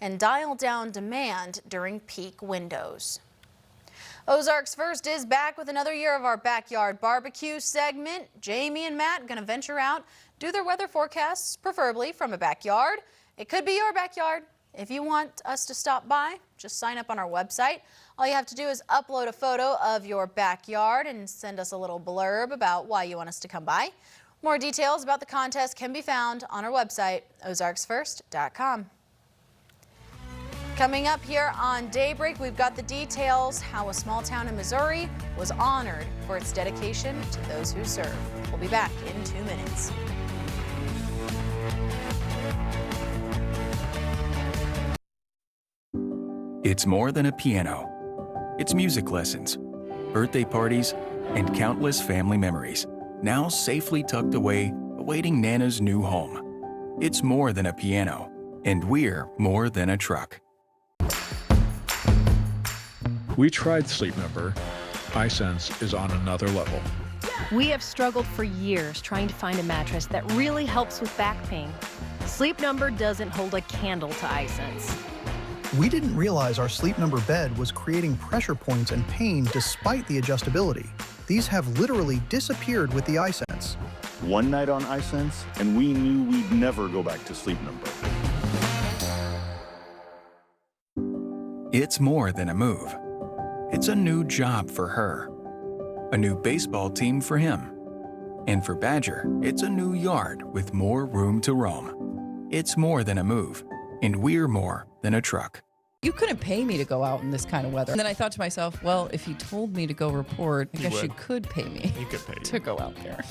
and dial down demand during peak windows. Ozarks First is back with another year of our backyard barbecue segment. Jamie and Matt going to venture out, do their weather forecasts, preferably from a backyard. It could be your backyard. If you want us to stop by, just sign up on our website. All you have to do is upload a photo of your backyard and send us a little blurb about why you want us to come by. More details about the contest can be found on our website, ozarksfirst.com. Coming up here on Daybreak, we've got the details how a small town in Missouri was honored for its dedication to those who serve. We'll be back in 2 minutes. It's more than a piano. It's music lessons, birthday parties, and countless family memories, now safely tucked away, awaiting Nana's new home. It's more than a piano, and we're more than a truck. We tried Sleep Number. iSense is on another level. We have struggled for years trying to find a mattress that really helps with back pain. Sleep Number doesn't hold a candle to iSense. We didn't realize our Sleep Number bed was creating pressure points and pain despite the adjustability. These have literally disappeared with the iSense. One night on iSense, and we knew we'd never go back to Sleep Number. It's more than a move. It's a new job for her, a new baseball team for him, and for Badger, it's a new yard with more room to roam. It's more than a move, and we're more than a truck. You couldn't pay me to go out in this kind of weather. And then I thought to myself, well, if you told me to go report, I guess you could pay me to go out there.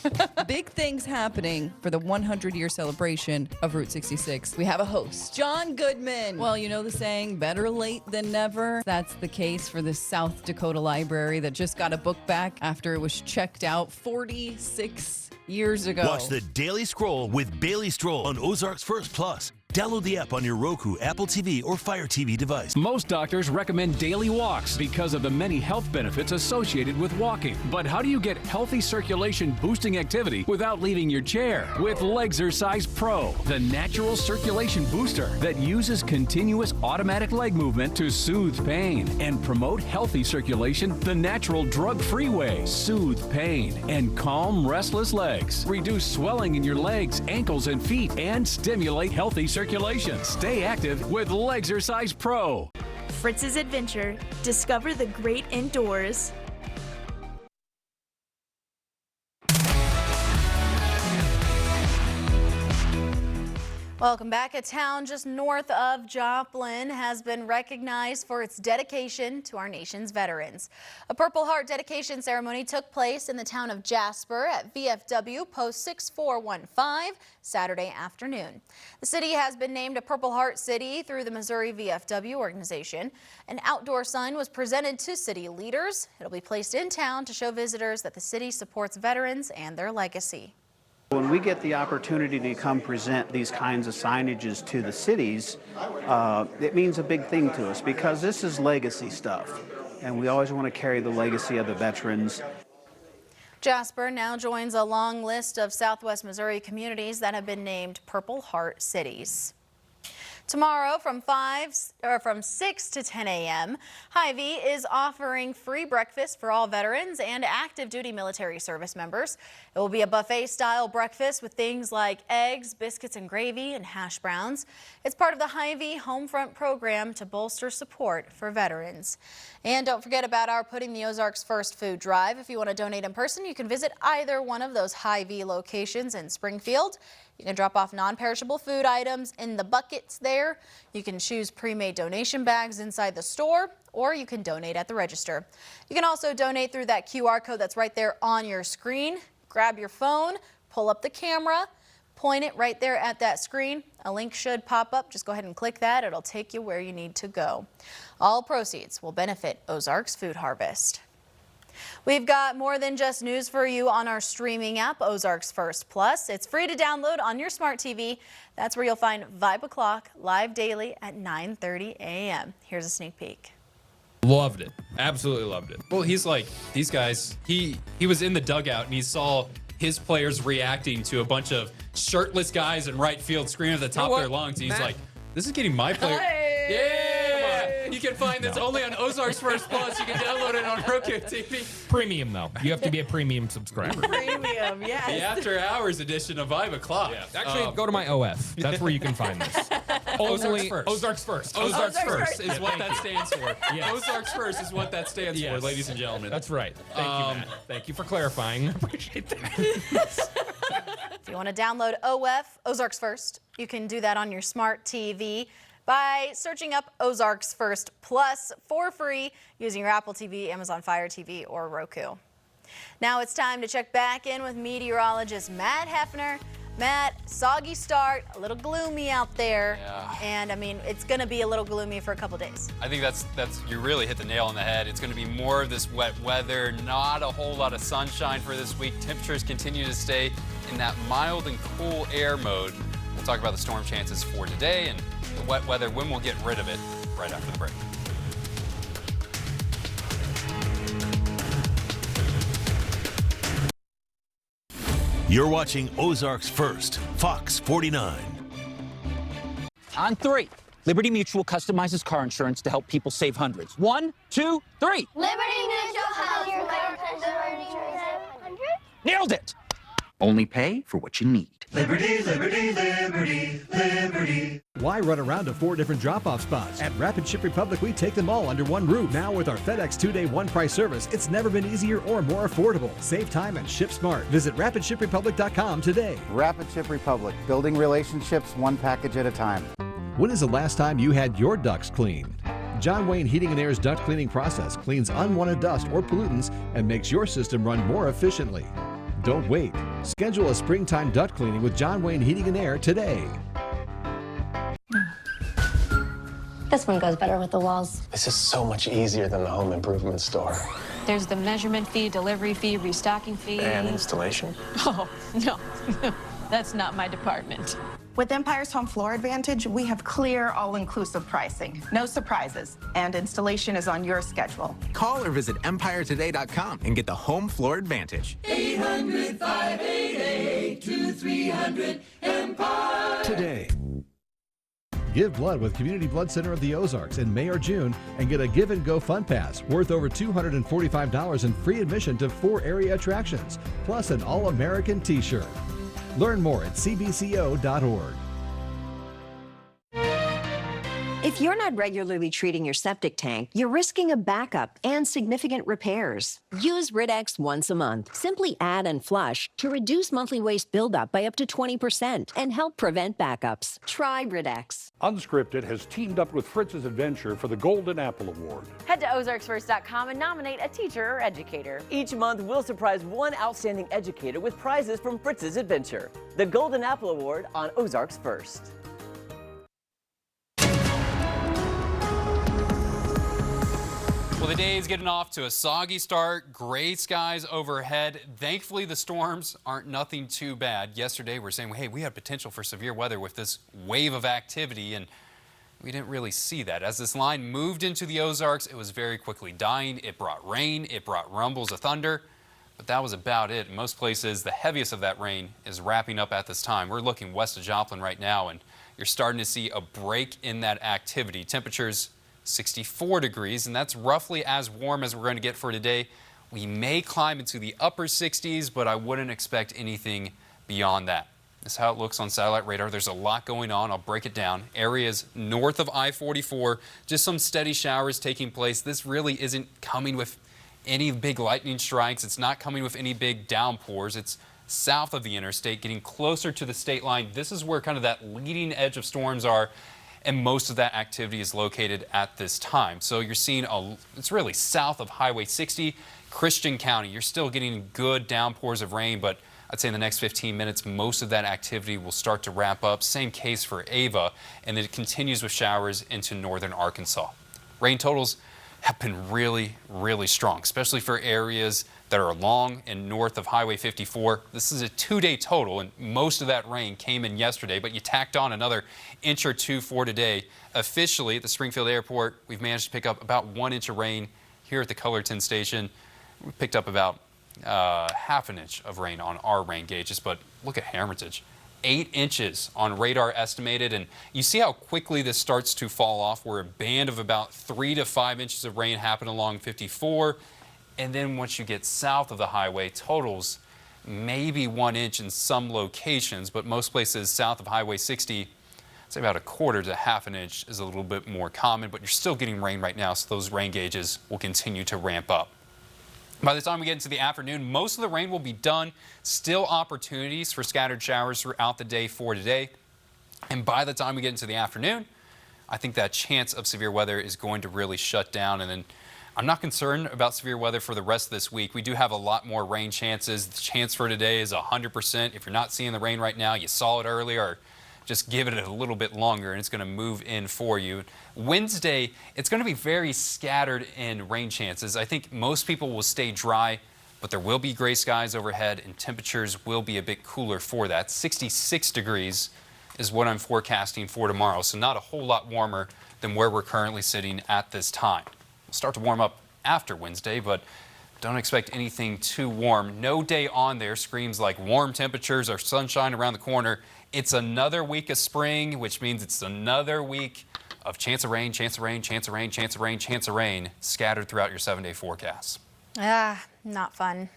Big things happening for the 100-year celebration of Route 66. We have a host, John Goodman. Well, you know the saying, better late than never. That's the case for the South Dakota Library that just got a book back after it was checked out 46 years ago. Watch the Daily Scroll with Bailey Stroll on Ozarks First Plus. Download the app on your Roku, Apple TV, or Fire TV device. Most doctors recommend daily walks because of the many health benefits associated with walking. But how do you get healthy circulation boosting activity without leaving your chair? With Legzercise Pro, the natural circulation booster that uses continuous automatic leg movement to soothe pain and promote healthy circulation the natural drug-free way. Soothe pain and calm restless legs. Reduce swelling in your legs, ankles, and feet and stimulate healthy circulation. Stay active with Legzercise Pro. Fritz's Adventure. Discover the great indoors. Welcome back. A town just north of Joplin has been recognized for its dedication to our nation's veterans. A Purple Heart dedication ceremony took place in the town of Jasper at VFW Post 6415 Saturday afternoon. The city has been named a Purple Heart City through the Missouri VFW organization. An outdoor sign was presented to city leaders. It'll be placed in town to show visitors that the city supports veterans and their legacy. When we get the opportunity to come present these kinds of signages to the cities, it means a big thing to us because this is legacy stuff, and we always want to carry the legacy of the veterans. Jasper now joins a long list of Southwest Missouri communities that have been named Purple Heart cities. Tomorrow from 6 to 10 a.m., Hy-Vee is offering free breakfast for all veterans and active duty military service members. It will be a buffet-style breakfast with things like eggs, biscuits and gravy, and hash browns. It's part of the Hy-Vee Homefront program to bolster support for veterans. And don't forget about our Putting the Ozarks First food drive. If you want to donate in person, you can visit either one of those Hy-Vee locations in Springfield. You can drop off non-perishable food items in the buckets there. You can choose pre-made donation bags inside the store, or you can donate at the register. You can also donate through that QR code that's right there on your screen. Grab your phone, pull up the camera, point it right there at that screen. A link should pop up. Just go ahead and click that. It'll take you where you need to go. All proceeds will benefit Ozarks Food Harvest. We've got more than just news for you on our streaming app, Ozarks First Plus. It's free to download on your smart TV. That's where you'll find Vibe O'Clock live daily at 9:30 a.m. Here's a sneak peek. Loved it. Absolutely loved it. Well, he's like, these guys, he was in the dugout and he saw his players reacting to a bunch of shirtless guys in right field screaming at the top of their lungs. And he's like, this is getting my player. Yeah! You can find this only on Ozarks First Plus. You can download it on Roku TV. Premium, though. You have to be a premium subscriber. Premium, yes. The After Hours edition of 5 o'clock. Yeah. Actually, go to my OF. That's where you can find this. Ozarks First. Ozarks First. Ozarks First is what that you. stands for. Yes. Ozarks First is what that stands for, ladies and gentlemen. That's right. Thank you, Matt. Thank you for clarifying. Appreciate that. If you want to download OF, Ozarks First, you can do that on your smart TV by searching up Ozarks First Plus for free using your Apple TV, Amazon Fire TV, or Roku. Now it's time to check back in with meteorologist Matt Hefner. Matt, soggy start, a little gloomy out there, and I mean, it's going to be a little gloomy for a couple days. I think that's you really hit the nail on the head. It's going to be more of this wet weather, not a whole lot of sunshine for this week. Temperatures continue to stay in that mild and cool air mode. We'll talk about the storm chances for today and the wet weather when we'll get rid of it right after the break. You're watching Ozarks First, Fox 49. On 3, Liberty Mutual customizes car insurance to help people save hundreds. 1, 2, 3. Liberty Mutual helps you $100. Nailed it! Only pay for what you need. Liberty, liberty, liberty, liberty. Why run around to 4 different drop-off spots? At Rapid Ship Republic, we take them all under one roof. Now with our FedEx 2-day one-price service, it's never been easier or more affordable. Save time and ship smart. Visit RapidShipRepublic.com today. Rapid Ship Republic, building relationships one package at a time. When is the last time you had your ducts cleaned? John Wayne Heating and Air's duct cleaning process cleans unwanted dust or pollutants and makes your system run more efficiently. Don't wait. Schedule a springtime duct cleaning with John Wayne Heating and Air today. This one goes better with the walls. This is so much easier than the home improvement store. There's the measurement fee, delivery fee, restocking fee. And installation. Oh, no. That's not my department. With Empire's Home Floor Advantage, we have clear, all-inclusive pricing. No surprises. And installation is on your schedule. Call or visit EmpireToday.com and get the Home Floor Advantage. 800-588-2300 Empire. Today. Give blood with Community Blood Center of the Ozarks in May or June and get a Give and Go Fun Pass worth over $245 in free admission to 4 area attractions, plus an All-American t-shirt. Learn more at cbco.org. If you're not regularly treating your septic tank, you're risking a backup and significant repairs. Use Rid-X once a month. Simply add and flush to reduce monthly waste buildup by up to 20% and help prevent backups. Try Rid-X. Unscripted has teamed up with Fritz's Adventure for the Golden Apple Award. Head to ozarksfirst.com and nominate a teacher or educator. Each month, we'll surprise one outstanding educator with prizes from Fritz's Adventure. The Golden Apple Award on Ozarks First. Well, the day is getting off to a soggy start, gray skies overhead. Thankfully, the storms aren't nothing too bad. Yesterday, we're saying, hey, we had potential for severe weather with this wave of activity, and we didn't really see that. As this line moved into the Ozarks, it was very quickly dying. It brought rain, it brought rumbles of thunder, but that was about it. In most places, the heaviest of that rain is wrapping up at this time. We're looking west of Joplin right now, and you're starting to see a break in that activity. Temperatures 64 degrees, and that's roughly as warm as we're going to get for today. We may climb into the upper 60s, but I wouldn't expect anything beyond that. This is how it looks on satellite radar. There's a lot going on. I'll break it down. Areas north of I-44, just some steady showers taking place. This really isn't coming with any big lightning strikes. It's not coming with any big downpours. It's south of the interstate, getting closer to the state line. This is where kind of that leading edge of storms are, and most of that activity is located at this time. So you're seeing it's really south of Highway 60, Christian County. You're still getting good downpours of rain, but I'd say in the next 15 minutes, most of that activity will start to wrap up. Same case for Ava, and then it continues with showers into northern Arkansas. Rain totals have been really, really strong, especially for areas that are along and north of Highway 54. This is a 2-day total, and most of that rain came in yesterday, but you tacked on another inch or two for today. Officially, at the Springfield Airport, we've managed to pick up about 1 inch of rain. Here at the Cullerton Station, we picked up about half an inch of rain on our rain gauges, but look at Hermitage. 8 inches on radar estimated, and you see how quickly this starts to fall off, where a band of about 3 to 5 inches of rain happened along 54, and then once you get south of the highway, totals maybe 1 inch in some locations, but most places south of Highway 60, I'd say about 1/4 to 1/2 inch is a little bit more common, but you're still getting rain right now, so those rain gauges will continue to ramp up. By the time we get into the afternoon, most of the rain will be done. Still opportunities for scattered showers throughout the day for today. And by the time we get into the afternoon, I think that chance of severe weather is going to really shut down. And then I'm not concerned about severe weather for the rest of this week. We do have a lot more rain chances. The chance for today is 100%. If you're not seeing the rain right now, you saw it earlier, or just give it a little bit longer and it's going to move in for you. Wednesday, it's going to be very scattered in rain chances. I think most people will stay dry, but there will be gray skies overhead and temperatures will be a bit cooler for that. 66 degrees is what I'm forecasting for tomorrow, so not a whole lot warmer than where we're currently sitting at this time. We'll start to warm up after Wednesday, but don't expect anything too warm. No day on there screams like warm temperatures or sunshine around the corner. It's another week of spring, which means it's another week of chance of rain, chance of rain, chance of rain, chance of rain, chance of rain scattered throughout your 7-day forecast. Not fun.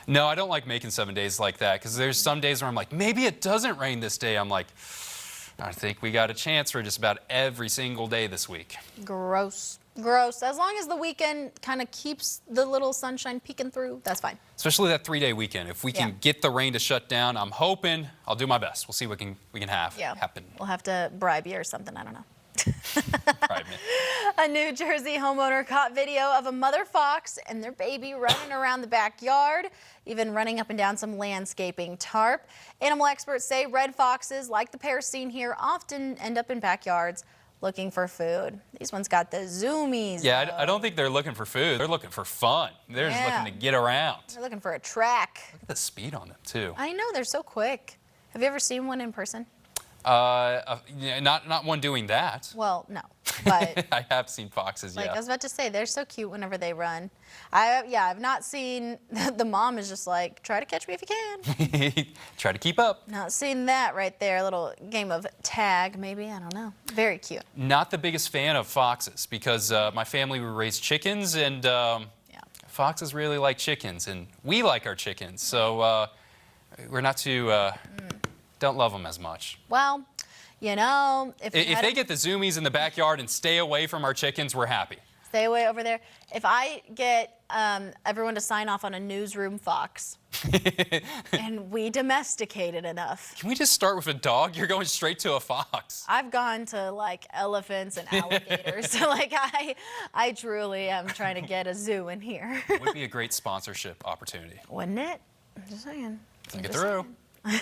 No, I don't like making 7 days like that, because there's some days where I'm like, maybe it doesn't rain this day. I'm like, I think we got a chance for just about every single day this week. Gross. Gross. As long as the weekend kind of keeps the little sunshine peeking through, that's fine. Especially that 3-day weekend. If we can get the rain to shut down, I'm hoping, I'll do my best. We'll see what we can have happen. We'll have to bribe you or something. I don't know. Bribe me. A New Jersey homeowner caught video of a mother fox and their baby running around the backyard, even running up and down some landscaping tarp. Animal experts say red foxes, like the pair seen here, often end up in backyards looking for food. These ones got the zoomies. Yeah, I don't think they're looking for food. They're looking for fun. They're just looking to get around. They're looking for a track. Look at the speed on them, too. I know, they're so quick. Have you ever seen one in person? Not one doing that. Well, no, but I have seen foxes, I was about to say, they're so cute whenever they run. I've not seen, the mom is just like, try to catch me if you can. Try to keep up. Not seen that right there. A little game of tag, maybe, I don't know. Very cute. Not the biggest fan of foxes, because my family, we raised chickens, and foxes really like chickens, and we like our chickens, so we're not too, don't love them as much. Well, you know, if they get the zoomies in the backyard and stay away from our chickens, we're happy. Stay away over there. If I get everyone to sign off on a newsroom fox and we domesticate it enough. Can we just start with a dog? You're going straight to a fox. I've gone to like elephants and alligators. So like I truly am trying to get a zoo in here. Would be a great sponsorship opportunity. Wouldn't it? I'm just saying. Think it through. All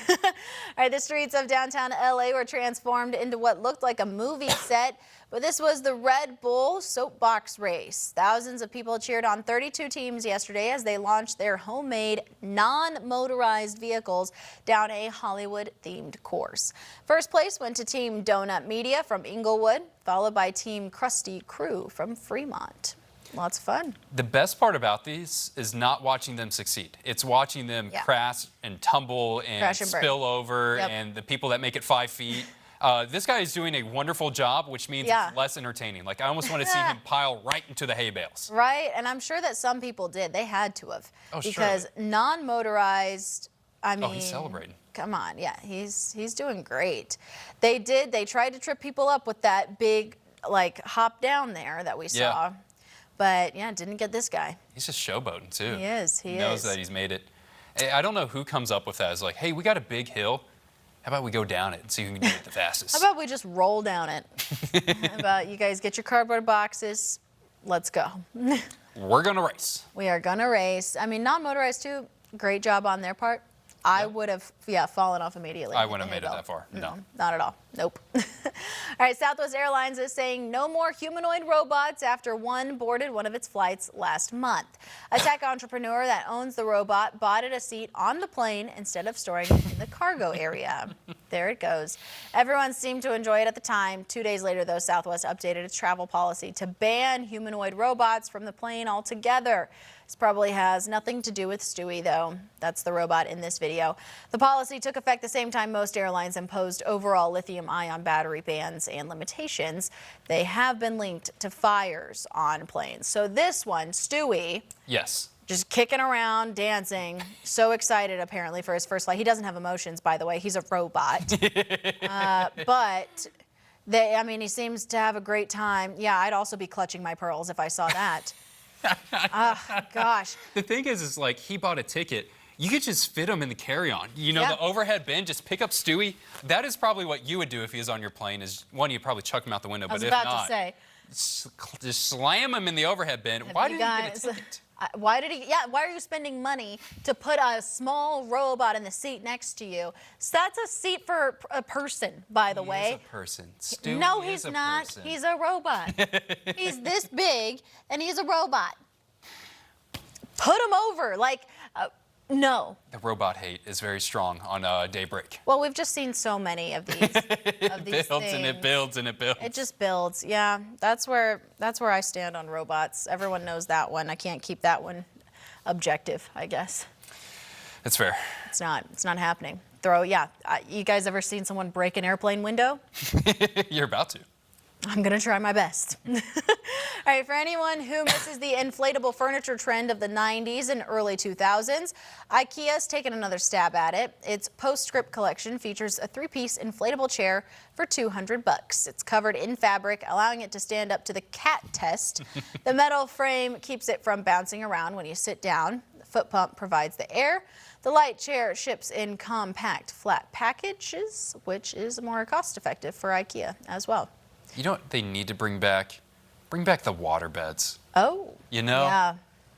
right, the streets of downtown LA were transformed into what looked like a movie set, but this was the Red Bull soapbox race. Thousands of people cheered on 32 teams yesterday as they launched their homemade non-motorized vehicles down a Hollywood-themed course. First place went to Team Donut Media from Inglewood, followed by Team Krusty Crew from Fremont. Lots of fun. The best part about these is not watching them succeed. It's watching them crash and tumble and spill over, and the people that make it 5 feet. This guy is doing a wonderful job, which means it's less entertaining. Like, I almost want to see him pile right into the hay bales. Right, and I'm sure that some people did. They had to have. Oh, because non-motorized, I mean... Oh, he's celebrating. Come on, yeah, he's doing great. They tried to trip people up with that big, like, hop down there that we saw. But, yeah, didn't get this guy. He's just showboating, too. He is. He knows that he's made it. I don't know who comes up with that. It's like, hey, we got a big hill. How about we go down it and see who can do it the fastest? How about we just roll down it? How about you guys get your cardboard boxes? Let's go. We're going to race. We are going to race. I mean, non-motorized, too. Great job on their part. I would have, fallen off immediately. I wouldn't have made it that far. No. Not at all. Nope. All right, Southwest Airlines is saying no more humanoid robots after one boarded one of its flights last month. A tech entrepreneur that owns the robot bought it a seat on the plane instead of storing it in the cargo area. There it goes. Everyone seemed to enjoy it at the time. 2 days later, though, Southwest updated its travel policy to ban humanoid robots from the plane altogether. This probably has nothing to do with Stewie, though. That's the robot in this video. The policy took effect the same time most airlines imposed overall lithium-ion battery bans and limitations. They have been linked to fires on planes. So this one, Stewie, Yes. just kicking around, dancing, so excited apparently for his first flight. He doesn't have emotions, by the way. He's a robot. But he seems to have a great time. Yeah, I'd also be clutching my pearls if I saw that. Gosh. The thing is like he bought a ticket. You could just fit him in the carry-on. You know, the overhead bin, just pick up Stewie. That is probably what you would do if he was on your plane. Is one, you'd probably chuck him out the window. But if not, to say, just slam him in the overhead bin. Why did he get a ticket? Why are you spending money to put a small robot in the seat next to you? So that's a seat for a person, by the way. He's a person. Stewie no, is he's a not. person. He's a robot. He's this big, and he's a robot. Put him over. No. The robot hate is very strong on Daybreak. Well, we've just seen so many of these. It builds and it builds and it builds. It just builds. Yeah, that's where I stand on robots. Everyone knows that one. I can't keep that one objective, I guess. That's fair. It's not happening. You guys ever seen someone break an airplane window? You're about to. I'm going to try my best. All right, for anyone who misses the inflatable furniture trend of the 90s and early 2000s, IKEA's taken another stab at it. Its Postscript collection features a 3-piece inflatable chair for $200. It's covered in fabric, allowing it to stand up to the cat test. The metal frame keeps it from bouncing around when you sit down. The foot pump provides the air. The light chair ships in compact, flat packages, which is more cost-effective for IKEA as well. You know what they need to bring back? Bring back the water beds. Oh. You know? Yeah.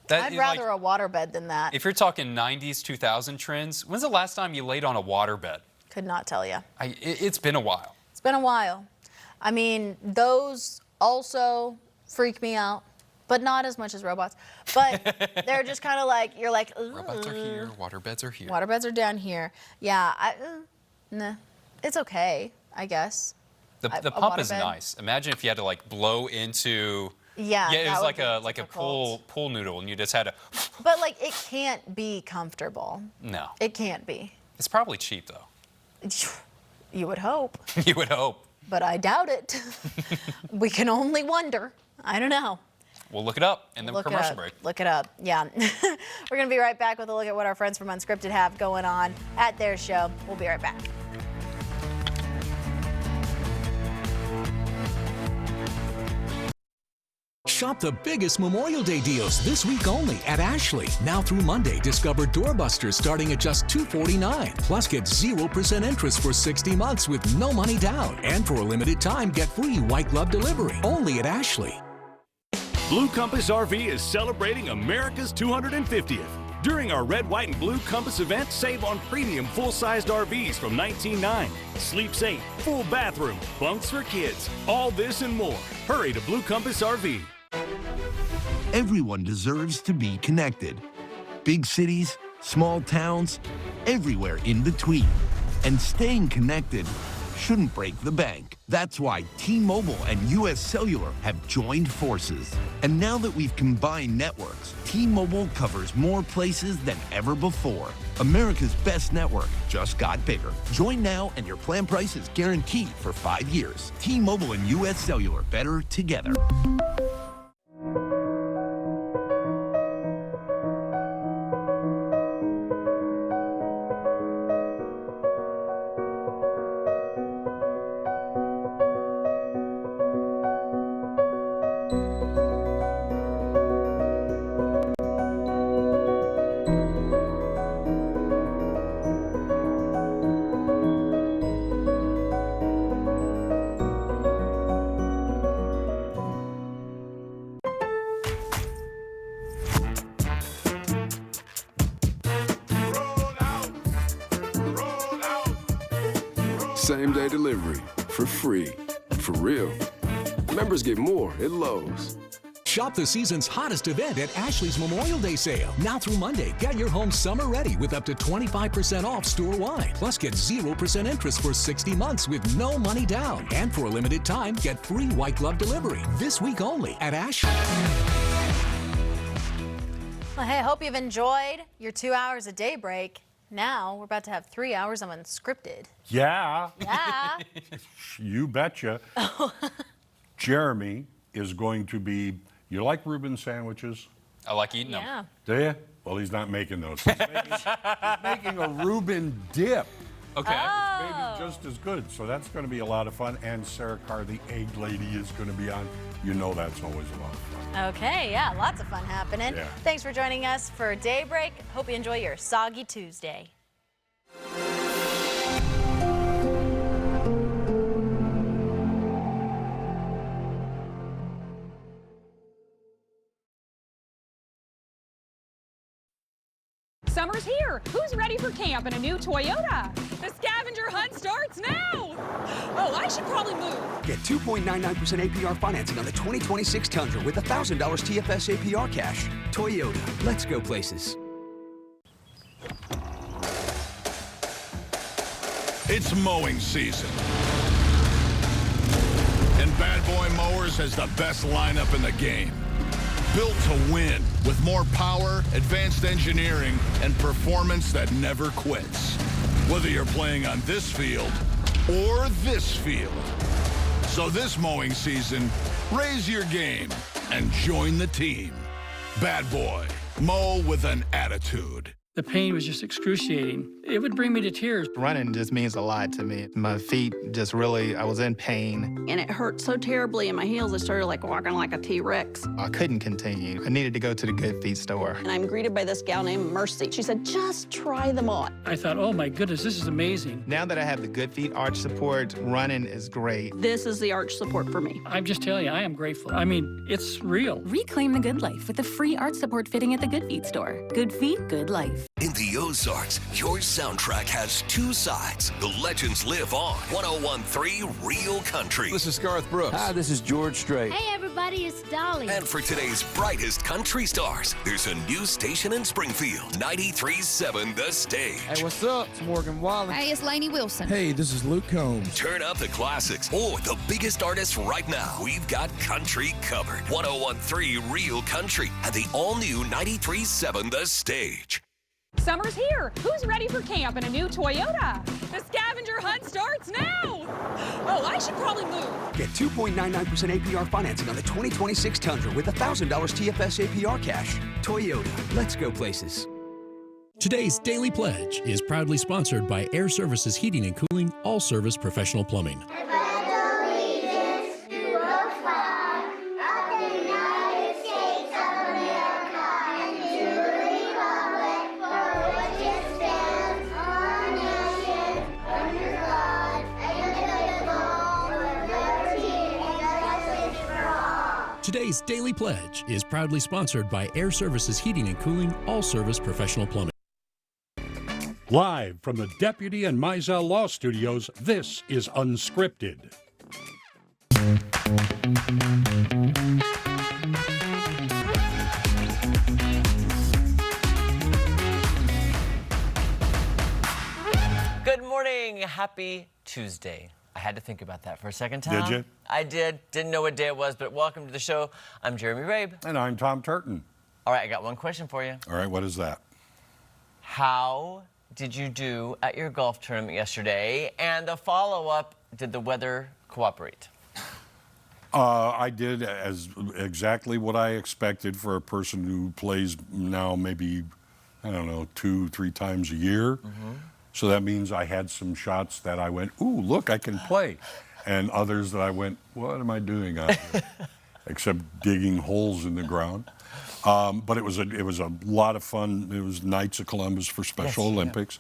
That, I'd rather a water bed than that. If you're talking 90s, 2000 trends, when's the last time you laid on a water bed? Could not tell you. It's been a while. It's been a while. I mean, those also freak me out, but not as much as robots. But they're just kind of like, you're like, ugh. Robots are here, water beds are here. Water beds are down here. Yeah, nah, it's okay, I guess. The pump is nice. Imagine if you had to blow into. Yeah, it was like a pool noodle, and you just had to. But it can't be comfortable. No. It can't be. It's probably cheap though. You would hope. You would hope. But I doubt it. We can only wonder. I don't know. We'll look it up in the commercial break. Look it up. Yeah. We're going to be right back with a look at what our friends from Unscripted have going on at their show. We'll be right back. Shop the biggest Memorial Day deals this week only at Ashley. Now through Monday, discover doorbusters starting at just $249. Plus, get 0% interest for 60 months with no money down. And for a limited time, get free white glove delivery only at Ashley. Blue Compass RV is celebrating America's 250th. During our Red, White, and Blue Compass event, save on premium full-sized RVs from $19.9. Sleep safe, full bathroom, bunks for kids. All this and more. Hurry to Blue Compass RV. Everyone deserves to be connected. Big cities, small towns, everywhere in between. And staying connected shouldn't break the bank. That's why T-Mobile and US Cellular have joined forces. And now that we've combined networks, T-Mobile covers more places than ever before. America's best network just got bigger. Join now and your plan price is guaranteed for 5 years. T-Mobile and US Cellular, better together. Same-day delivery for free. For real. Members get more at Lowe's. Shop the season's hottest event at Ashley's Memorial Day sale. Now through Monday, get your home summer ready with up to 25% off store-wide. Plus, get 0% interest for 60 months with no money down. And for a limited time, get free white glove delivery. This week only at Ashley. Well, hey, I hope you've enjoyed your 2 hours of Daybreak. Now we're about to have 3 hours of Unscripted. Yeah. Yeah. You betcha. Jeremy is going to be, you like Reuben sandwiches? I like eating them. Yeah. Do you? Well, he's not making those. He's making a Reuben dip. Okay. Maybe just as good. So that's going to be a lot of fun. And Sarah Carr, the egg lady, is going to be on. You know that's always a lot of fun. Okay, yeah, lots of fun happening. Yeah. Thanks for joining us for Daybreak. Hope you enjoy your soggy Tuesday. Summer's here. Who's ready for camp in a new Toyota? The scavenger hunt starts now. Oh, I should probably move. Get 2.99% APR financing on the 2026 Tundra with $1,000 TFS APR cash. Toyota, let's go places. It's mowing season. And Bad Boy Mowers has the best lineup in the game. Built to win with more power, advanced engineering, and performance that never quits. Whether you're playing on this field or this field. So this mowing season, raise your game and join the team. Bad Boy, mow with an attitude. The pain was just excruciating. It would bring me to tears. Running just means a lot to me. My feet just really, I was in pain. And it hurt so terribly in my heels, I started like walking like a T-Rex. I couldn't continue. I needed to go to the Good Feet store. And I'm greeted by this gal named Mercy. She said, just try them on. I thought, oh my goodness, this is amazing. Now that I have the Good Feet arch support, running is great. This is the arch support for me. I'm just telling you, I am grateful. I mean, it's real. Reclaim the good life with a free arch support fitting at the Good Feet store. Good Feet, good life. In the Ozarks, your soundtrack has two sides. The legends live on. 101.3 Real Country. This is Garth Brooks. Hi, this is George Strait. Hey, everybody, it's Dolly. And for today's brightest country stars, there's a new station in Springfield, 93.7 The Stage. Hey, what's up? It's Morgan Wallen. Hey, it's Lainey Wilson. Hey, this is Luke Combs. Turn up the classics or the biggest artists right now. We've got country covered. 101.3 Real Country and the all-new 93.7 The Stage. Summer's here. Who's ready for camp in a new Toyota? The scavenger hunt starts now. Oh, I should probably move. Get 2.99% APR financing on the 2026 Tundra with $1,000 TFS APR cash. Toyota, let's go places. Today's Daily Pledge is proudly sponsored by Air Services Heating and Cooling, All Service Professional Plumbing. Today's Daily Pledge is proudly sponsored by Air Services Heating and Cooling, All Service Professional Plumbing. Live from the Deputy and Mizell Law Studios, this is Unscripted. Good morning. Happy Tuesday. I had to think about that for a second, Tom. Did you? I did. Didn't know what day it was, but welcome to the show. I'm Jeremy Rabe. And I'm Tom Turton. All right, I got one question for you. All right, what is that? How did you do at your golf tournament yesterday? And the follow-up, did the weather cooperate? I did as exactly what I expected for a person who plays now maybe, I don't know, 2-3 times a year. Mm-hmm. So that means I had some shots that I went, ooh, look, I can play. And others that I went, what am I doing out here? Except digging holes in the ground. But it was a lot of fun. It was Knights of Columbus for Special Olympics.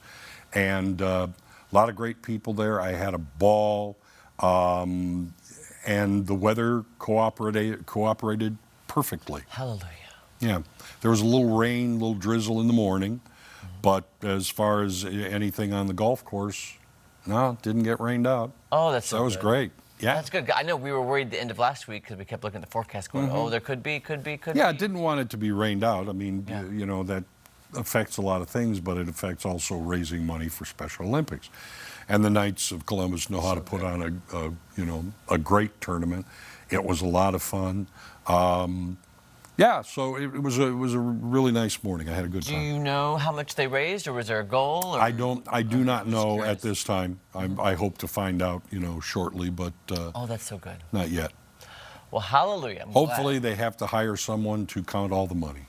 Yeah. And a lot of great people there. I had a ball. And the weather cooperated perfectly. Hallelujah. Yeah. There was a little rain, a little drizzle in the morning. But as far as anything on the golf course, No, it didn't get rained out. Oh, that's so so that was good. great. Yeah. That's good. I know we were worried the end of last week because we kept looking at the forecast going, oh, there could be. Yeah, I didn't want it to be rained out. I mean, you know, that affects a lot of things, but it affects also raising money for Special Olympics. And the Knights of Columbus know how to put on a great tournament. It was a lot of fun. Yeah, so it was a really nice morning. I had a good time. Do you know how much they raised, or was there a goal? Or? I do not know at this time. I hope to find out, you know, shortly, but oh, that's so good. Not yet. Well, hallelujah. Hopefully they have to hire someone to count all the money.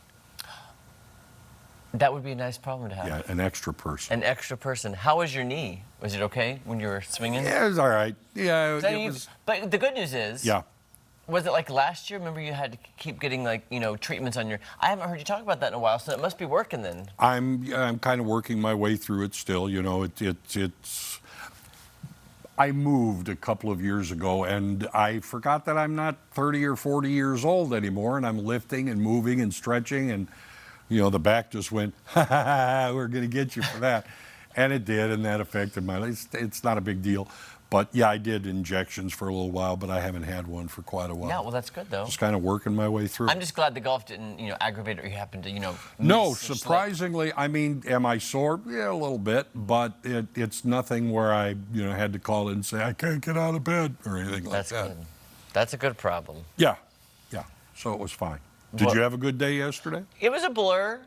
That would be a nice problem to have. Yeah, an extra person. An extra person. How was your knee? Was it okay when you were swinging? Yeah, it was all right. Yeah, it was. But the good news is. Yeah. Was it like last year? Remember you had to keep getting like, you know, treatments on your... I haven't heard you talk about that in a while, so it must be working then. I'm kind of working my way through it still. You know, it's... I moved a couple of years ago, and I forgot that I'm not 30 or 40 years old anymore, and I'm lifting and moving and stretching, and, you know, the back just went, ha, ha, ha, we're going to get you for that. And it did, and that affected my life. It's not a big deal. But yeah, I did injections for a little while, but I haven't had one for quite a while. Yeah, well, that's good though. Just kind of working my way through. I'm just glad the golf didn't, you know, aggravate or you happened to, you know. No, surprisingly, I mean, am I sore? Yeah, a little bit, but it's nothing where I, you know, had to call in and say I can't get out of bed or anything like that. That's good. That's a good problem. Yeah, yeah. So it was fine. Did you have a good day yesterday? It was a blur.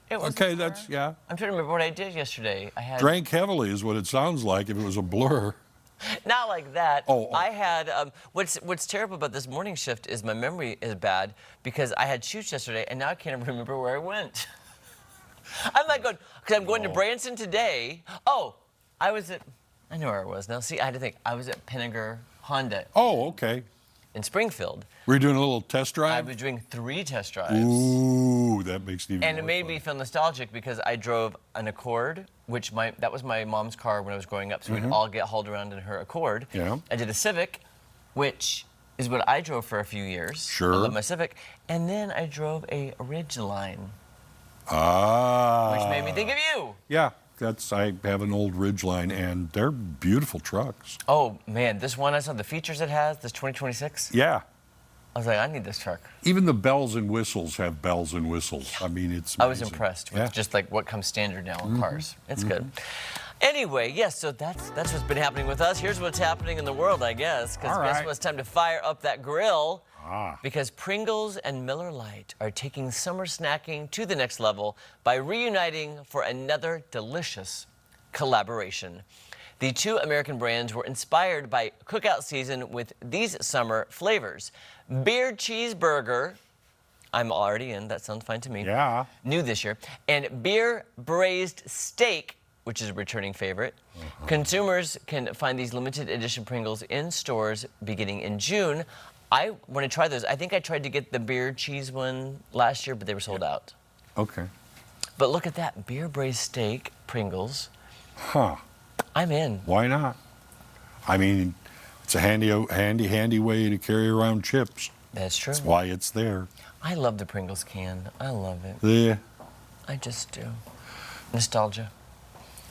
It was okay. That's yeah. I'm trying to remember what I did yesterday. I had drank heavily, is what it sounds like. If it was a blur. Not like that. Oh. I had, what's terrible about this morning shift is my memory is bad because I had shoots yesterday and now I can't even remember where I went. I'm like going, because I'm going to Branson today. Oh, I know where I was now. See, I had to think. I was at Pinnager Honda. Oh, okay. In Springfield. Were you doing a little test drive? I was doing 3 test drives. Ooh, that makes it even And it more made fun. me feel nostalgic because I drove an Accord, which that was my mom's car when I was growing up, so we'd all get hauled around in her Accord. Yeah. I did a Civic, which is what I drove for a few years. Sure. I love my Civic. And then I drove a Ridgeline. Ah. Which made me think of you. Yeah. I have an old Ridgeline, and they're beautiful trucks. Oh, man, this one, I saw the features it has, this 2026. Yeah. I was like, I need this truck. Even the bells and whistles have bells and whistles. I mean, it's amazing. I was impressed with just like what comes standard now in cars. It's good. Anyway, yes, so that's what's been happening with us. Here's what's happening in the world, I guess. Because guess what? It's time to fire up that grill. Because Pringles and Miller Lite are taking summer snacking to the next level by reuniting for another delicious collaboration. The 2 American brands were inspired by cookout season with these summer flavors. Beer cheeseburger, I'm already in, that sounds fine to me. Yeah. New this year. And beer braised steak, which is a returning favorite. Consumers can find these limited edition Pringles in stores beginning in June. I want to try those. I think I tried to get the beer cheese one last year, but they were sold out. Okay. But look at that, beer braised steak Pringles. Huh. I'm in. Why not? I mean, it's a handy way to carry around chips. That's true. That's why it's there. I love the Pringles can. I love it. Yeah. I just do. Nostalgia.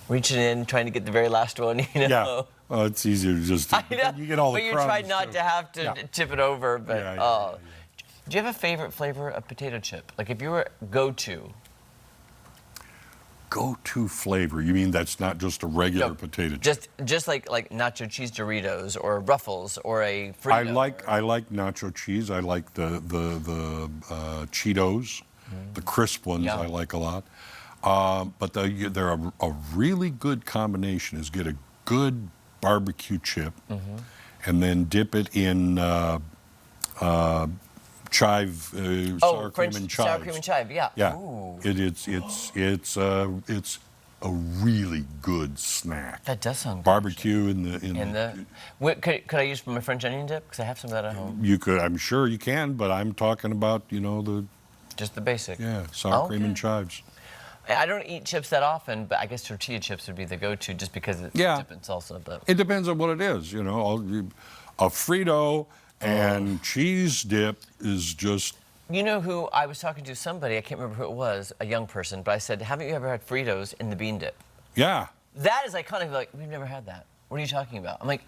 Reaching in, trying to get the very last one, you know? Yeah. Well, it's easier to just, I know, you get all the but you crumbs, try not to have to tip it over, but do you have a favorite flavor of potato chip? Like if you were go-to flavor, you mean that's not just a regular potato chip? Just like nacho cheese Doritos or Ruffles or a Frito. I like nacho cheese. I like the Cheetos, the crisp ones. I like a lot. But they're a really good combination is get a good barbecue chip and then dip it in chive, sour cream and chives. Sour cream and chive, yeah. Yeah. Ooh. It's a really good snack. That does sound good. Barbecue could I use my French onion dip? Because I have some of that at home. You could, I'm sure you can, but I'm talking about, you know, just the basic. Yeah, sour cream and chives. I don't eat chips that often, but I guess tortilla chips would be the go-to just because it's dip in salsa. But it depends on what it is, you know. A Frito and cheese dip is just... You know who I was talking to? Somebody, I can't remember who it was, a young person, but I said, haven't you ever had Fritos in the bean dip? Yeah. That is iconic. Like, we've never had that. What are you talking about? I'm like,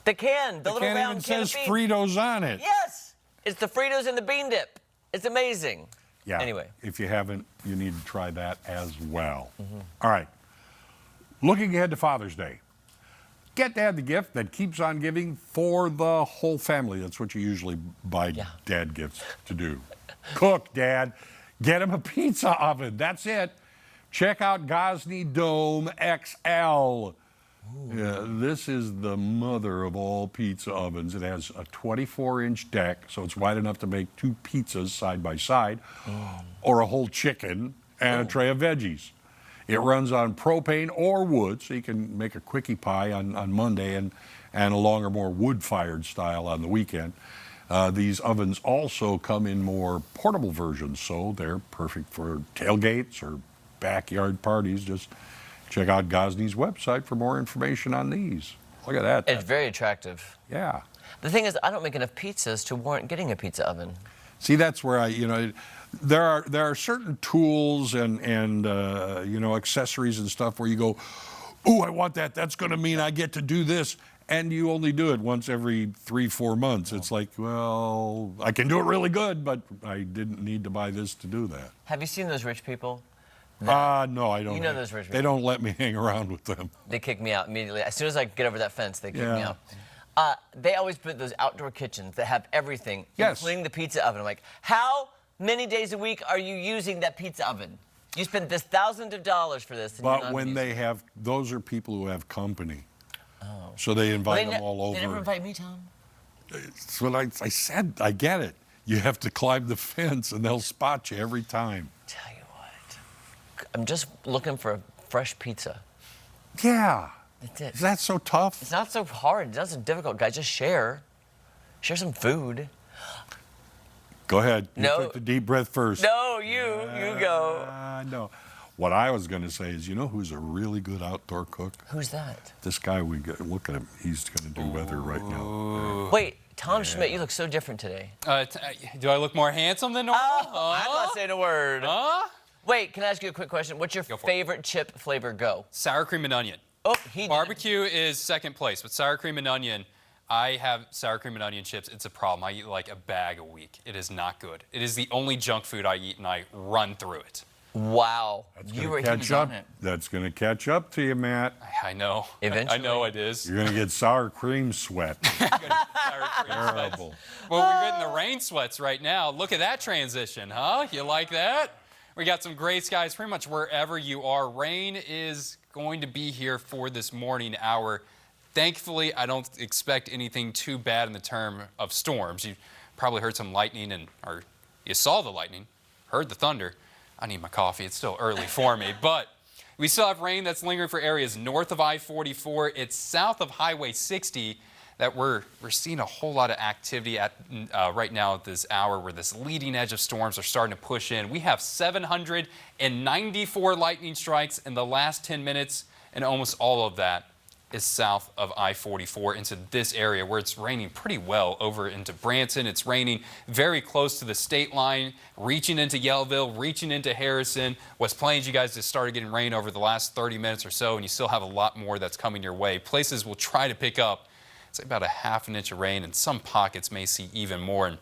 the can, the little round can says Fritos on it. Yes, it's the Fritos and the bean dip. It's amazing. Yeah. Anyway. If you haven't, you need to try that as well. All right. Looking ahead to Father's Day. Get Dad the gift that keeps on giving for the whole family. That's what you usually buy Dad gifts to do. Cook, Dad. Get him a pizza oven. That's it. Check out Gosney Dome XL. Yeah, this is the mother of all pizza ovens. It has a 24-inch deck, so it's wide enough to make 2 pizzas side by side, or a whole chicken and a tray of veggies. It runs on propane or wood, so you can make a quickie pie on Monday and a longer, more wood-fired style on the weekend. These ovens also come in more portable versions, so they're perfect for tailgates or backyard parties. Just check out Gosney's website for more information on these. Look at that. It's very attractive. Yeah. The thing is, I don't make enough pizzas to warrant getting a pizza oven. See, that's where there are certain tools and accessories and stuff where you go, ooh, I want that. That's going to mean I get to do this. And you only do it once every 3-4 months. It's like, well, I can do it really good, but I didn't need to buy this to do that. Have you seen those rich people? No, I don't. You know those rich people. They don't let me hang around with them. They kick me out immediately. As soon as I get over that fence, they kick me out. They always put those outdoor kitchens that have everything, including the pizza oven. I'm like, how many days a week are you using that pizza oven? You spent this thousands of dollars for this. And but when they have, those are people who have company. Oh. So they invite them all over. They never invite me, Tom. That's what I said. I get it. You have to climb the fence, and they'll spot you every time. Tell you what, I'm just looking for a fresh pizza. Yeah. That's it. Is that so tough? It's not so hard. It's not so difficult, guys. Just share. Share some food. Go ahead. No. You take the deep breath first. No, you go. No. What I was going to say is, you know who's a really good outdoor cook? Who's that? This guy, look at him. He's going to do weather right now. Wait, Tom Schmidt, you look so different today. Do I look more handsome than normal? I'm not saying a word. Wait, can I ask you a quick question? What's your favorite chip flavor? Go. Sour cream and onion. Oh, Barbecue is second place, but sour cream and onion, I have sour cream and onion chips. It's a problem. I eat like a bag a week. It is not good. It is the only junk food I eat, and I run through it. Wow. You were catch up. That's going to catch up to you, Matt. I know. Eventually. I know it is. You're going to get sour cream sweat. Terrible. Well, we're getting the rain sweats right now. Look at that transition, huh? You like that? We got some gray skies pretty much wherever you are. Rain is going to be here for this morning hour. Thankfully, I don't expect anything too bad in the term of storms. You probably heard some lightning, or you saw the lightning, heard the thunder. I need my coffee. It's still early for me, but we still have rain that's lingering for areas north of I-44. It's south of Highway 60 that we're seeing a whole lot of activity at right now at this hour, where this leading edge of storms are starting to push in. We have 794 lightning strikes in the last 10 minutes, and almost all of that is south of I-44 into this area where it's raining pretty well over into Branson. It's raining very close to the state line, reaching into Yellville, reaching into Harrison. West Plains, you guys just started getting rain over the last 30 minutes or so, and you still have a lot more that's coming your way. Places will try to pick up, it's about a half an inch of rain, and some pockets may see even more. And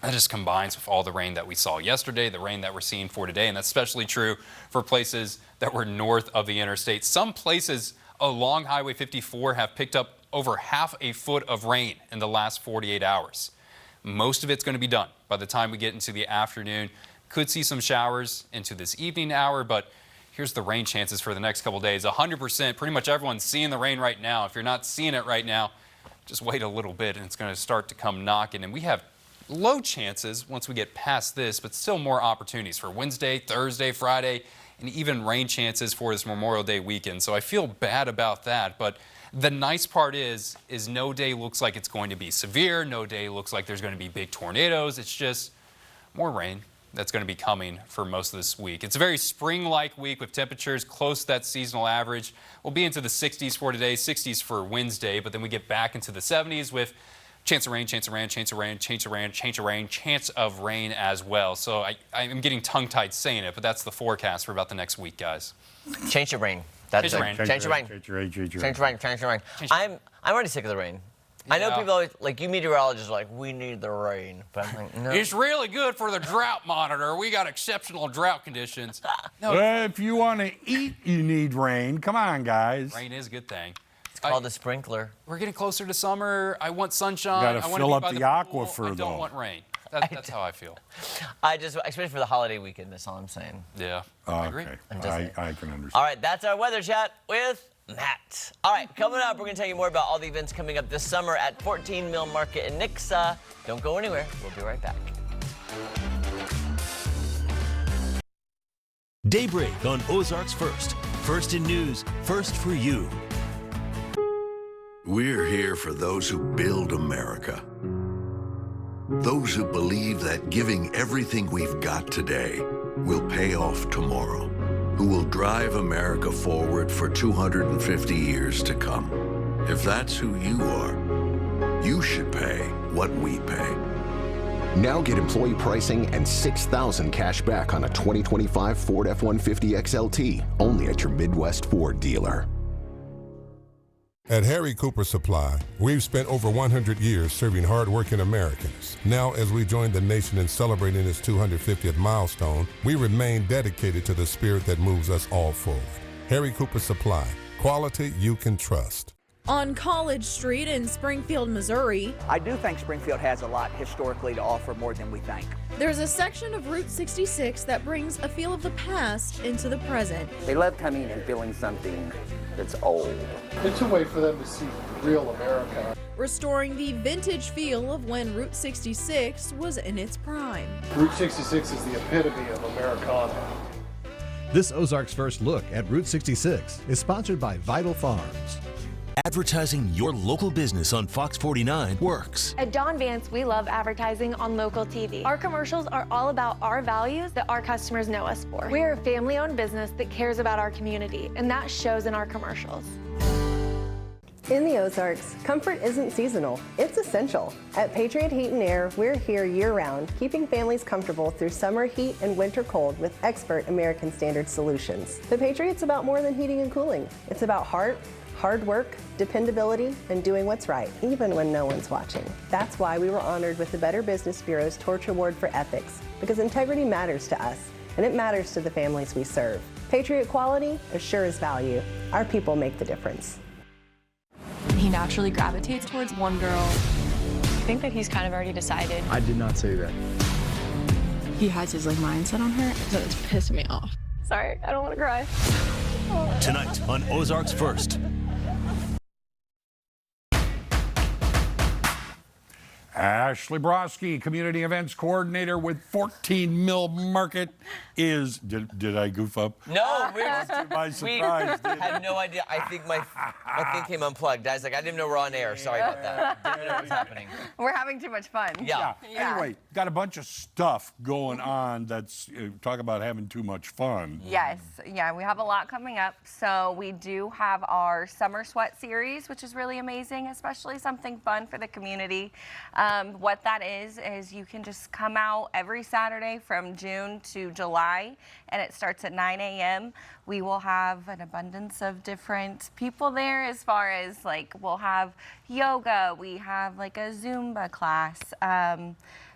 that just combines with all the rain that we saw yesterday, the rain that we're seeing for today, and that's especially true for places that were north of the interstate. Some places along Highway 54 have picked up over half a foot of rain in the last 48 hours. Most of it's going to be done by the time we get into the afternoon. Could see some showers into this evening hour, but here's the rain chances for the next couple days. 100%, pretty much everyone's seeing the rain right now. If you're not seeing it right now, just wait a little bit and it's going to start to come knocking. And we have low chances once we get past this, but still more opportunities for Wednesday, Thursday, Friday, and even rain chances for this Memorial Day weekend. So I feel bad about that, but the nice part is no day looks like it's going to be severe. No day looks like there's going to be big tornadoes. It's just more rain that's going to be coming for most of this week. It's a very spring-like week with temperatures close to that seasonal average. We'll be into the 60s for today, 60s for Wednesday, but then we get back into the 70s with chance of rain, chance of rain, chance of rain, chance of rain, chance of rain, chance of rain as well. So I'm getting tongue-tied saying it, but that's the forecast for about the next week, guys. Chance of rain. That's Change the it. rain. Change the rain. Change the rain. Change the rain. I'm already sick of the rain. I know people always, like, you meteorologists are like, we need the rain. But I'm like, no. It's really good for the drought monitor. We got exceptional drought conditions. No, Well, if you want to eat, you need rain. Come on, guys. rain is a good thing. It's called a sprinkler. We're getting closer to summer. I want sunshine. You got to I want fill to up be by the pool. aquifer, I don't though. want rain. That's how I feel. Especially for the holiday weekend, that's all I'm saying. Yeah, I agree. Okay, I'm just saying. I can understand. All right, that's our weather chat with Matt. All right, coming up, we're going to tell you more about all the events coming up this summer at 14 Mill Market in Nixa. Don't go anywhere. We'll be right back. Daybreak on Ozarks First. First in news, first for you. We're here for those who build America. Those who believe that giving everything we've got today will pay off tomorrow. Who will drive America forward for 250 years to come. If that's who you are, you should pay what we pay. Now get employee pricing and $6,000 cash back on a 2025 Ford F-150 XLT, only at your Midwest Ford dealer. At Harry Cooper Supply, we've spent over 100 years serving hard-working Americans. Now, as we join the nation in celebrating its 250th milestone, we remain dedicated to the spirit that moves us all forward. Harry Cooper Supply, quality you can trust. On College Street in Springfield, Missouri, I do think Springfield has a lot historically to offer, more than we think. there's a section of Route 66 that brings a feel of the past into the present. They love coming and feeling something that's old. It's a way for them to see real America. Restoring the vintage feel of when Route 66 was in its prime. Route 66 is the epitome of Americana. This Ozarks First Look at Route 66 is sponsored by Vital Farms. Advertising your local business on Fox 49 works. At Don Vance, we love advertising on local TV. Our commercials are all about our values that our customers know us for. We're a family-owned business that cares about our community, and that shows in our commercials. In the Ozarks, comfort isn't seasonal, it's essential. At Patriot Heat and Air, we're here year-round, keeping families comfortable through summer heat and winter cold with expert American Standard solutions. The Patriot's about more than heating and cooling. It's about heart, hard work, dependability, and doing what's right, even when no one's watching. That's why we were honored with the Better Business Bureau's Torch Award for Ethics, because integrity matters to us, and it matters to the families we serve. Patriot quality assures value. Our people make the difference. He naturally gravitates towards one girl. I think that he's kind of already decided. I did not say that. He has his mindset on her, so it's pissing me off. Sorry, I don't want to cry. Tonight on Ozarks First. Ashley Broski, Community Events Coordinator with 14 Mill Market, is. Did I goof up? No, we by surprise. had no idea. I think my thing came unplugged. I was like, I didn't know we're on air. Sorry about that. Didn't know what was happening. We're having too much fun. Yeah. Anyway, got a bunch of stuff going on that's, talk about having too much fun. Yes, yeah, we have a lot coming up. So we do have our Summer Sweat series, which is really amazing, especially something fun for the community. What that is you can just come out every Saturday from June to July, and it starts at 9 a.m. We will have an abundance of different people there, as far as like we'll have yoga, we have like a Zumba class.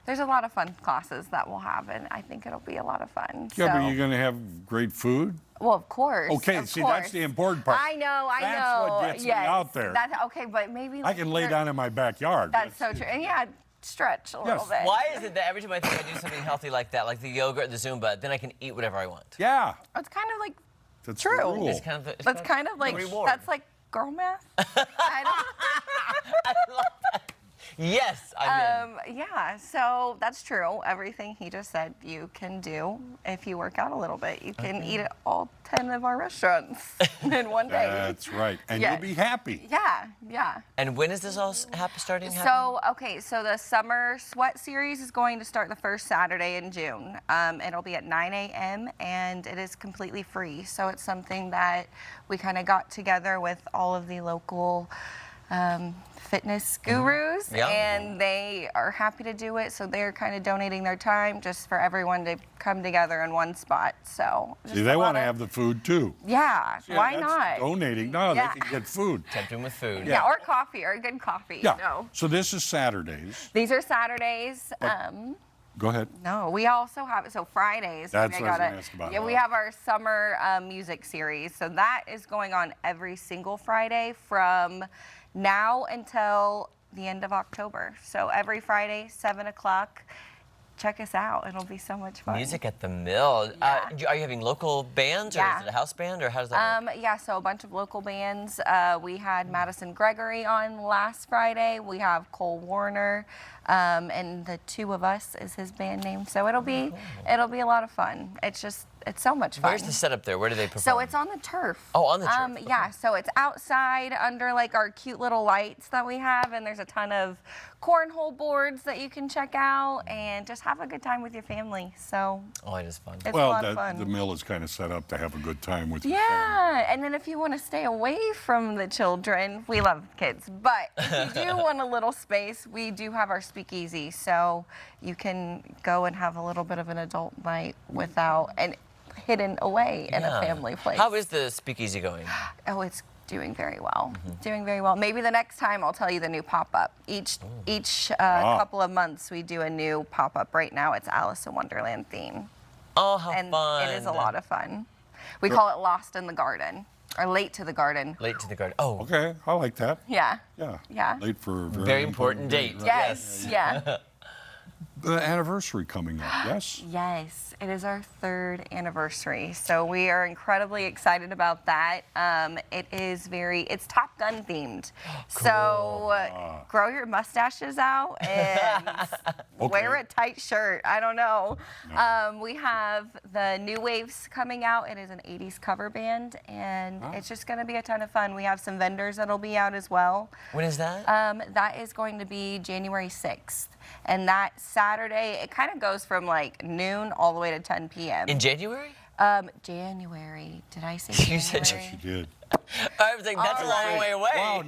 There's a lot of fun classes that we'll have, and I think it'll be a lot of fun. Yeah, so. but you're going to have great food? Well, of course. Okay, of see, course. that's the important part. I know. That's what gets me out there. That's, okay, but maybe I can lay down in my backyard. That's so true. And yeah, stretch a little bit. Why is it that every time I think I do something healthy like that, like the yoga or the Zumba, then I can eat whatever I want? Yeah. It's kind of like that's true. The rule. It's kind of that's kind of like reward. That's like girl math. I love that. Yes, I'm in. Yeah, so that's true. Everything he just said you can do if you work out a little bit. You can eat at all 10 of our restaurants in one day. That's right. And Yes. you'll be happy. Yeah. And when is this all starting? So the Summer Sweat series is going to start the first Saturday in June. It'll be at 9 a.m. and it is completely free. So it's something that we kind of got together with all of the local fitness gurus, Yeah. and they are happy to do it. So they're kind of donating their time just for everyone to come together in one spot. So just See, they want to have the food too. Yeah, why that's not? Donating. No, Yeah. they can get food. Tempt them with food. Yeah, or coffee, or good coffee. Yeah. No. So this is Saturdays. These are Saturdays. Go ahead. No, we also have so Fridays. That's maybe what I was gotta- gonna ask about. Yeah, we have our summer music series. So that is going on every single Friday from now until the end of October. So every Friday, 7 o'clock. Check us out. It'll be so much fun. Music at the Mill. Are you having local bands, or Yeah. is it a house band, or how does that work? Yeah, so a bunch of local bands. We had Madison Gregory on last Friday. We have Cole Warner, and the Two of Us is his band name. So it'll be a lot of fun. It's so much fun. Where's the setup there? Where do they perform? So it's on the turf. Oh, on the turf. Yeah, so it's outside under like our cute little lights that we have, and there's a ton of cornhole boards that you can check out and just have a good time with your family. So oh, it is fun. It's a lot of fun. The mill is kind of set up to have a good time with your Yeah, and then if you want to stay away from the children, we love kids, but if you do want a little space, we do have our speakeasy, so you can go and have a little bit of an adult night without and hidden away in a family place. How is the speakeasy going? Oh, it's doing very well. Doing very well. Maybe the next time I'll tell you the new pop-up. Each couple of months we do a new pop-up. Right now it's Alice in Wonderland theme. Oh, how and fun. It is a lot of fun. We call it Lost in the Garden, or Late to the Garden. Late to the Garden. Oh. Okay, I like that. Yeah. Yeah. Yeah. Late for a Very important date. right? Yes. Yeah. The anniversary coming up, yes? Yes, it is our 3rd anniversary, so we are incredibly excited about that. It's Top Gun themed. So grow your mustaches out and wear a tight shirt. I don't know. We have the New Waves coming out. It is an 80s cover band, and it's just going to be a ton of fun. We have some vendors that'll be out as well. When is that? That is going to be January 6th. And that Saturday, it kind of goes from like noon all the way to 10 p.m. In January? January. Did I say You January? said She did. I was like, that's a long way away. Wow,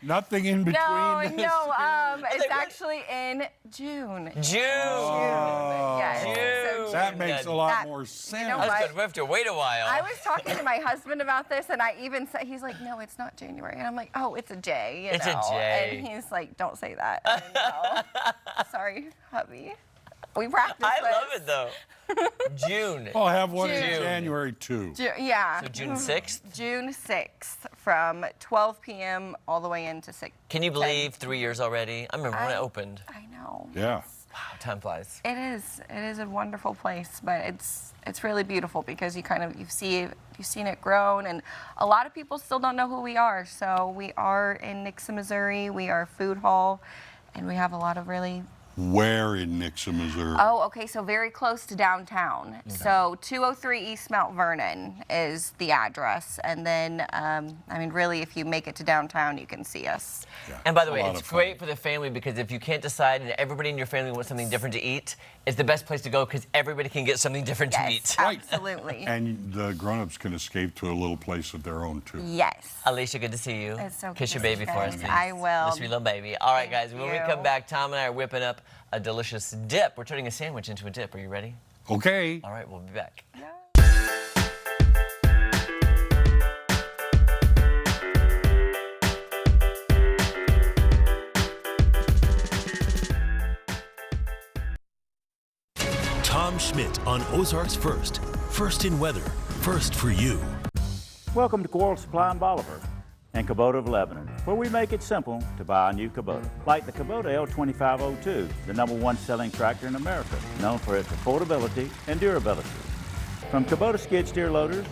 nothing in between. No, this. it's actually in June. June. Yes. June. So That makes a lot That- more sense. You know That's what? good. We have to wait a while. I was talking to my husband about this, and I even said, he's like, no, it's not January. And I'm like, oh, it's a J. It's a J. And he's like, don't say that. I know. Sorry, hubby. We practiced I this. love it, though. June. I'll have one in June. January, too. Yeah. So June 6th? June 6th from 12 p.m. all the way into 6. Can you believe 3 years already? I remember when it opened. I know. Yeah. Wow, time flies. It is. It is a wonderful place, but it's really beautiful because you've seen it grown, and a lot of people still don't know who we are. So we are in Nixa, Missouri. We are a food hall, and we have a lot of really. Where in Nixa, Missouri? Oh, okay, so very close to downtown. Okay. So 203 East Mount Vernon is the address. And then, really, if you make it to downtown, you can see us. Yeah. And by the way, it's great for the family because if you can't decide and everybody in your family wants something different to eat, it's the best place to go because everybody can get something different to eat. Absolutely. And the grown-ups can escape to a little place of their own, too. Yes. Alicia, good to see you. It's so Kiss good your to baby see for you us, guys. please. I will. Miss your little baby. All right, guys, when we you. come back, Tom and I are whipping up a delicious dip. We're turning a sandwich into a dip. Are you ready? Okay. All right, we'll be back. Tom Schmidt on Ozarks First. First in weather, first for you. Welcome to Quarles Supply in Bolivar and Kubota of Lebanon, where we make it simple to buy a new Kubota. Like the Kubota L2502, the #1 selling tractor in America, known for its affordability and durability. From Kubota skid steer loaders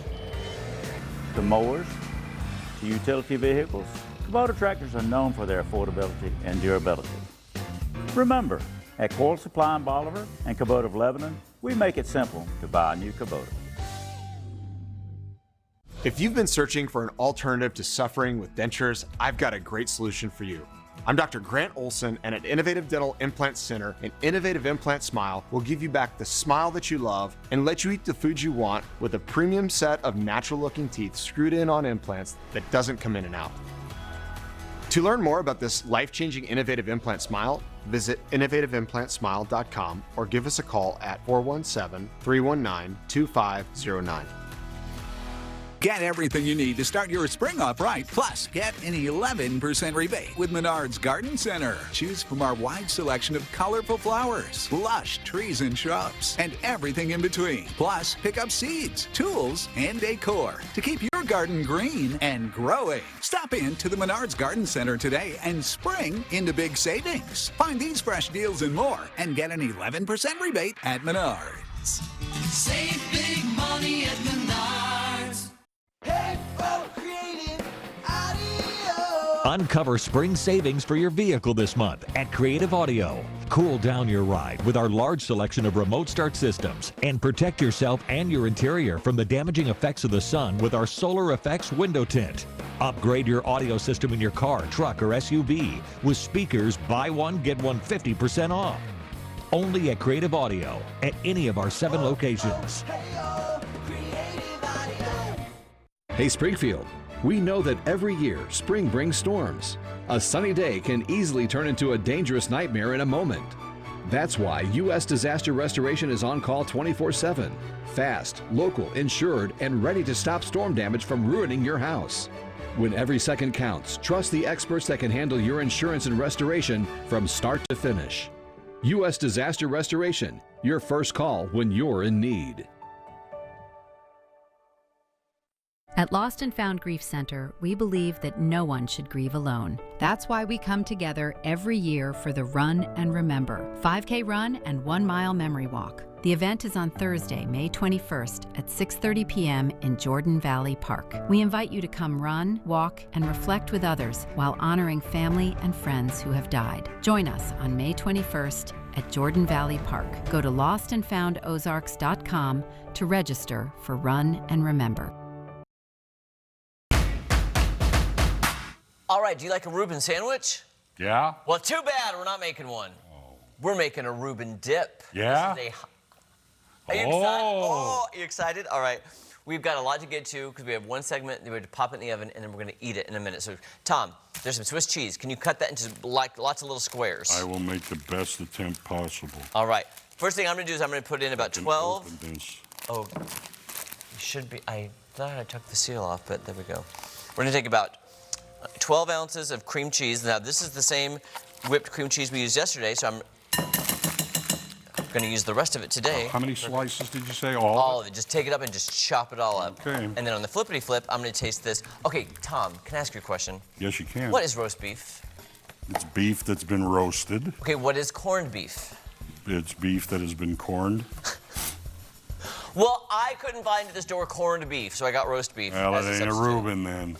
to mowers to utility vehicles, Kubota tractors are known for their affordability and durability. Remember, at Quarles Supply in Bolivar and Kubota of Lebanon, we make it simple to buy a new Kubota. If you've been searching for an alternative to suffering with dentures, I've got a great solution for you. I'm Dr. Grant Olson, and at Innovative Dental Implant Center, an Innovative Implant Smile will give you back the smile that you love and let you eat the foods you want with a premium set of natural-looking teeth screwed in on implants that doesn't come in and out. To learn more about this life-changing innovative implant smile, visit innovativeimplantsmile.com or give us a call at 417-319-2509. Get everything you need to start your spring off right. Plus, get an 11% rebate with Menards Garden Center. Choose from our wide selection of colorful flowers, lush trees and shrubs, and everything in between. Plus, pick up seeds, tools, and decor to keep your garden green and growing. Stop in to the Menards Garden Center today and spring into big savings. Find these fresh deals and more and get an 11% rebate at Menards. Save big money at Menards. Uncover spring savings for your vehicle this month at Creative Audio. Cool down your ride with our large selection of remote start systems and protect yourself and your interior from the damaging effects of the sun with our Solar Effects window tint. Upgrade your audio system in your car, truck, or SUV with speakers buy one, get one 50% off. Only at Creative Audio at any of our 7 locations. Hey Springfield, we know that every year spring brings storms. A sunny day can easily turn into a dangerous nightmare in a moment. That's why U.S. Disaster Restoration is on call 24/7. Fast, local, insured, and ready to stop storm damage from ruining your house. When every second counts, trust the experts that can handle your insurance and restoration from start to finish. U.S. Disaster Restoration, your first call when you're in need. At Lost and Found Grief Center, we believe that no one should grieve alone. That's why we come together every year for the Run and Remember 5K run and 1 mile memory walk. The event is on Thursday, May 21st at 6:30 p.m. in Jordan Valley Park. We invite you to come run, walk, and reflect with others while honoring family and friends who have died. Join us on May 21st at Jordan Valley Park. Go to lostandfoundozarks.com to register for Run and Remember. All right, do you like a Reuben sandwich? Yeah. Well, too bad we're not making one. We're making a Reuben dip. Yeah? Are you excited? Oh, are you excited? All right. We've got a lot to get to because we have one segment, then we have to pop it in the oven, and then we're going to eat it in a minute. So, Tom, there's some Swiss cheese. Can you cut that into like lots of little squares? I will make the best attempt possible. All right. First thing I'm going to do is I'm going to put in about 12. Oh, you should be. I thought I took the seal off, but there we go. We're going to take about 12 ounces of cream cheese. Now, this is the same whipped cream cheese we used yesterday, so I'm going to use the rest of it today. How many slices did you say? All of it. Just take it up and just chop it all up. Okay. And then on the flippity flip, I'm going to taste this. Okay, Tom, can I ask you a question? Yes, you can. What is roast beef? It's beef that's been roasted. Okay, what is corned beef? It's beef that has been corned. Well, I couldn't find at the store corned beef, so I got roast beef. Well, it ain't a Reuben then.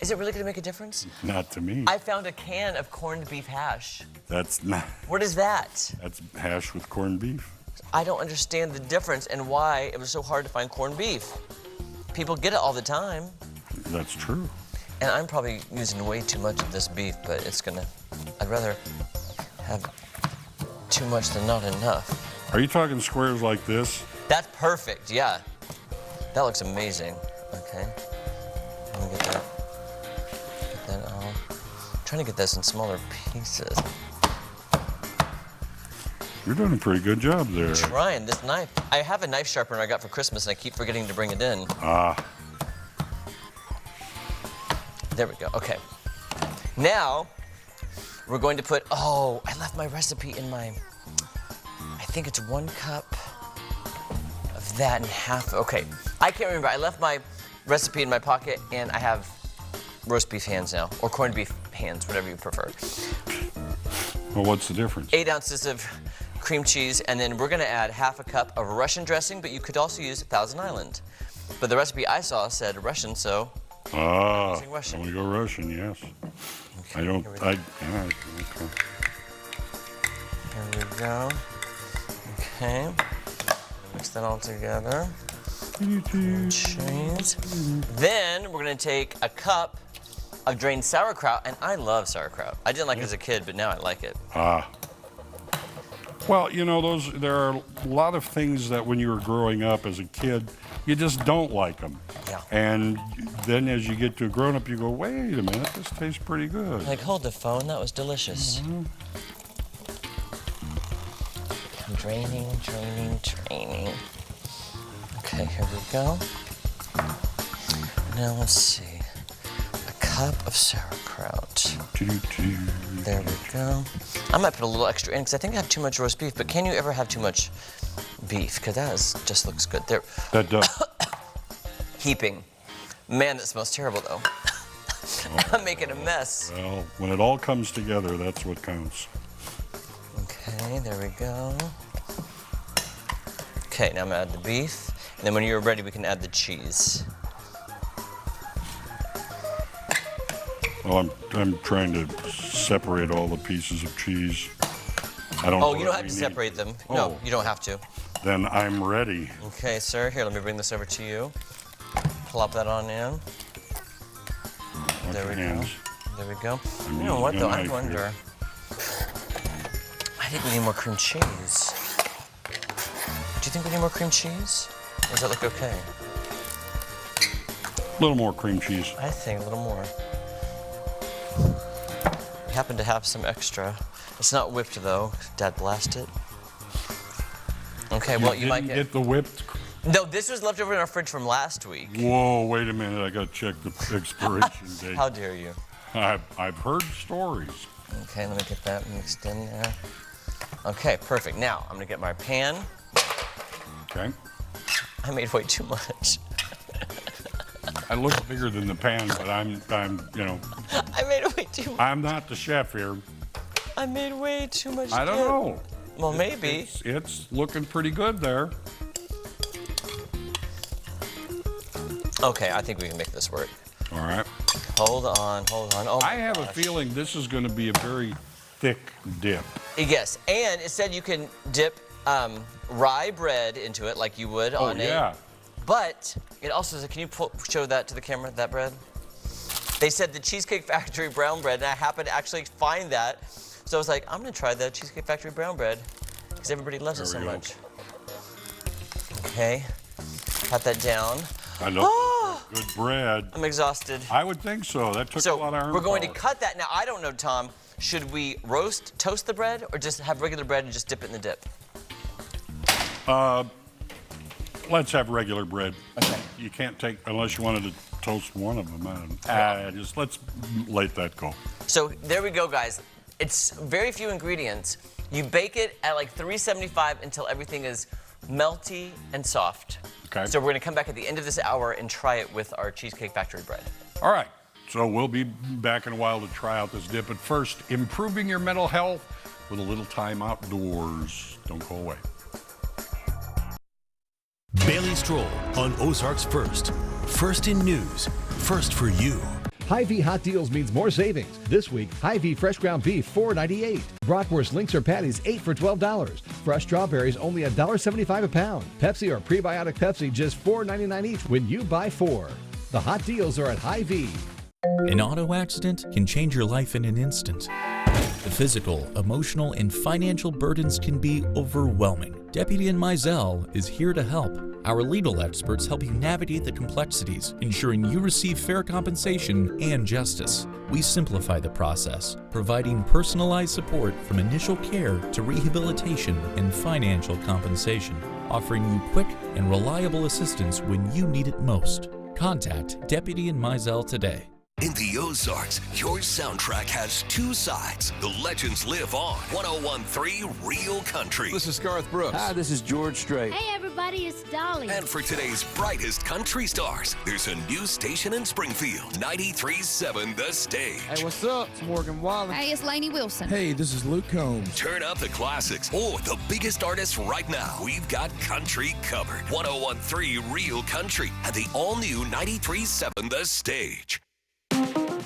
Is it really going to make a difference? Not to me. I found a can of corned beef hash. That's not. What is that? That's hash with corned beef. I don't understand the difference and why it was so hard to find corned beef. People get it all the time. That's true. And I'm probably using way too much of this beef, but it's gonna, I'd rather have too much than not enough. Are you talking squares like this? That's perfect, yeah. That looks amazing. Okay. Let me get that. I'm trying to get this in smaller pieces. You're doing a pretty good job there. I'm trying. This knife. I have a knife sharpener I got for Christmas, and I keep forgetting to bring it in. Ah. There we go. Okay. Now, we're going to put, oh, I left my recipe in my, I think it's 1 cup of that and half, okay. I can't remember. I left my recipe in my pocket, and I have roast beef hands now, or corned beef hands, whatever you prefer. Well, what's the difference? 8 ounces of cream cheese, and then we're gonna add half a cup of Russian dressing, but you could also use Thousand Island. But the recipe I saw said Russian, so I'm using Russian. I'm gonna go Russian, yes. Okay, I don't, all right, okay. Here we go. Okay, mix that all together. Cheese. Then we're gonna take a cup of drained sauerkraut, and I love sauerkraut. I didn't like it as a kid, but now I like it. Ah. Well, you know, there are a lot of things that when you were growing up as a kid you just don't like them. Yeah. And then as you get to a grown-up, you go, wait a minute, this tastes pretty good. Like, hold the phone, that was delicious. Mm-hmm. Draining. Okay, here we go. Now let's see. A cup of sauerkraut. There we go. I might put a little extra in because I think I have too much roast beef, but can you ever have too much beef? Because just looks good. There. That does. Heaping. Man, that smells terrible though. I'm making a mess. Well, when it all comes together, that's what counts. Okay, there we go. Okay, now I'm gonna add the beef. And then when you're ready, we can add the cheese. Well, I'm trying to separate all the pieces of cheese. I don't know. Oh, you don't have to separate them. No, you don't have to. Then I'm ready. Okay, sir. Here, let me bring this over to you. Plop that on in. There we go. There we go. You know what, though? I wonder. I think we need more cream cheese. Do you think we need more cream cheese? Or does that look okay? A little more cream cheese. I think a little more. We happen to have some extra. It's not whipped though. Dad blasted it. Okay, well you might get the whipped. No, this was left over in our fridge from last week. Whoa, wait a minute! I got to check the expiration date. How dare you? I've heard stories. Okay, let me get that mixed in there. Okay, perfect. Now I'm gonna get my pan. Okay. I made way too much. I look bigger than the pan, but I'm you know. I made way too much. I'm not the chef here. I made way too much. I don't know. Well, maybe. It's looking pretty good there. Okay, I think we can make this work. All right. Hold on. Oh my I have a feeling this is going to be a very thick dip. Yes, and it said you can dip rye bread into it like you would on yeah. But it also says, can you show that to the camera, that bread? They said the Cheesecake Factory brown bread, and I happened to actually find that. So I was like, I'm gonna try the Cheesecake Factory brown bread because everybody loves it so much. Okay, cut that down. I know. Good bread. I'm exhausted. I would think so. That took a lot of iron. We're going to cut that. Now, I don't know, Tom, should we toast the bread or just have regular bread and just dip it in the dip? Let's have regular bread. Okay. You can't take, unless you wanted to toast one of them. Just let's let that go. So there we go, guys. It's very few ingredients. You bake it at like 375 until everything is melty and soft. Okay. So we're gonna come back at the end of this hour and try it with our Cheesecake Factory bread. All right. So we'll be back in a while to try out this dip. But first, improving your mental health with a little time outdoors. Don't go away. Bailey Stroll on Ozarks First. First in news, first for you. Hy-Vee Hot Deals means more savings. This week, Hy-Vee fresh ground beef, $4.98. Bratwurst links or patties, 8 for $12. Fresh strawberries, only $1.75 a pound. Pepsi or prebiotic Pepsi, just $4.99 each when you buy 4. The hot deals are at Hy-Vee. An auto accident can change your life in an instant. The physical, emotional, and financial burdens can be overwhelming. Deputy in Mizell is here to help. Our legal experts help you navigate the complexities, ensuring you receive fair compensation and justice. We simplify the process, providing personalized support from initial care to rehabilitation and financial compensation, offering you quick and reliable assistance when you need it most. Contact Deputy in Mizell today. In the Ozarks, your soundtrack has two sides. The legends live on. 101.3 Real Country. This is Garth Brooks. Hi, this is George Strait. Hey, everybody, it's Dolly. And for today's brightest country stars, there's a new station in Springfield, 93.7 The Stage. Hey, what's up? It's Morgan Wallen. Hey, it's Lainey Wilson. Hey, this is Luke Combs. Turn up the classics or the biggest artists right now. We've got country covered. 101.3 Real Country and the all-new 93.7 The Stage.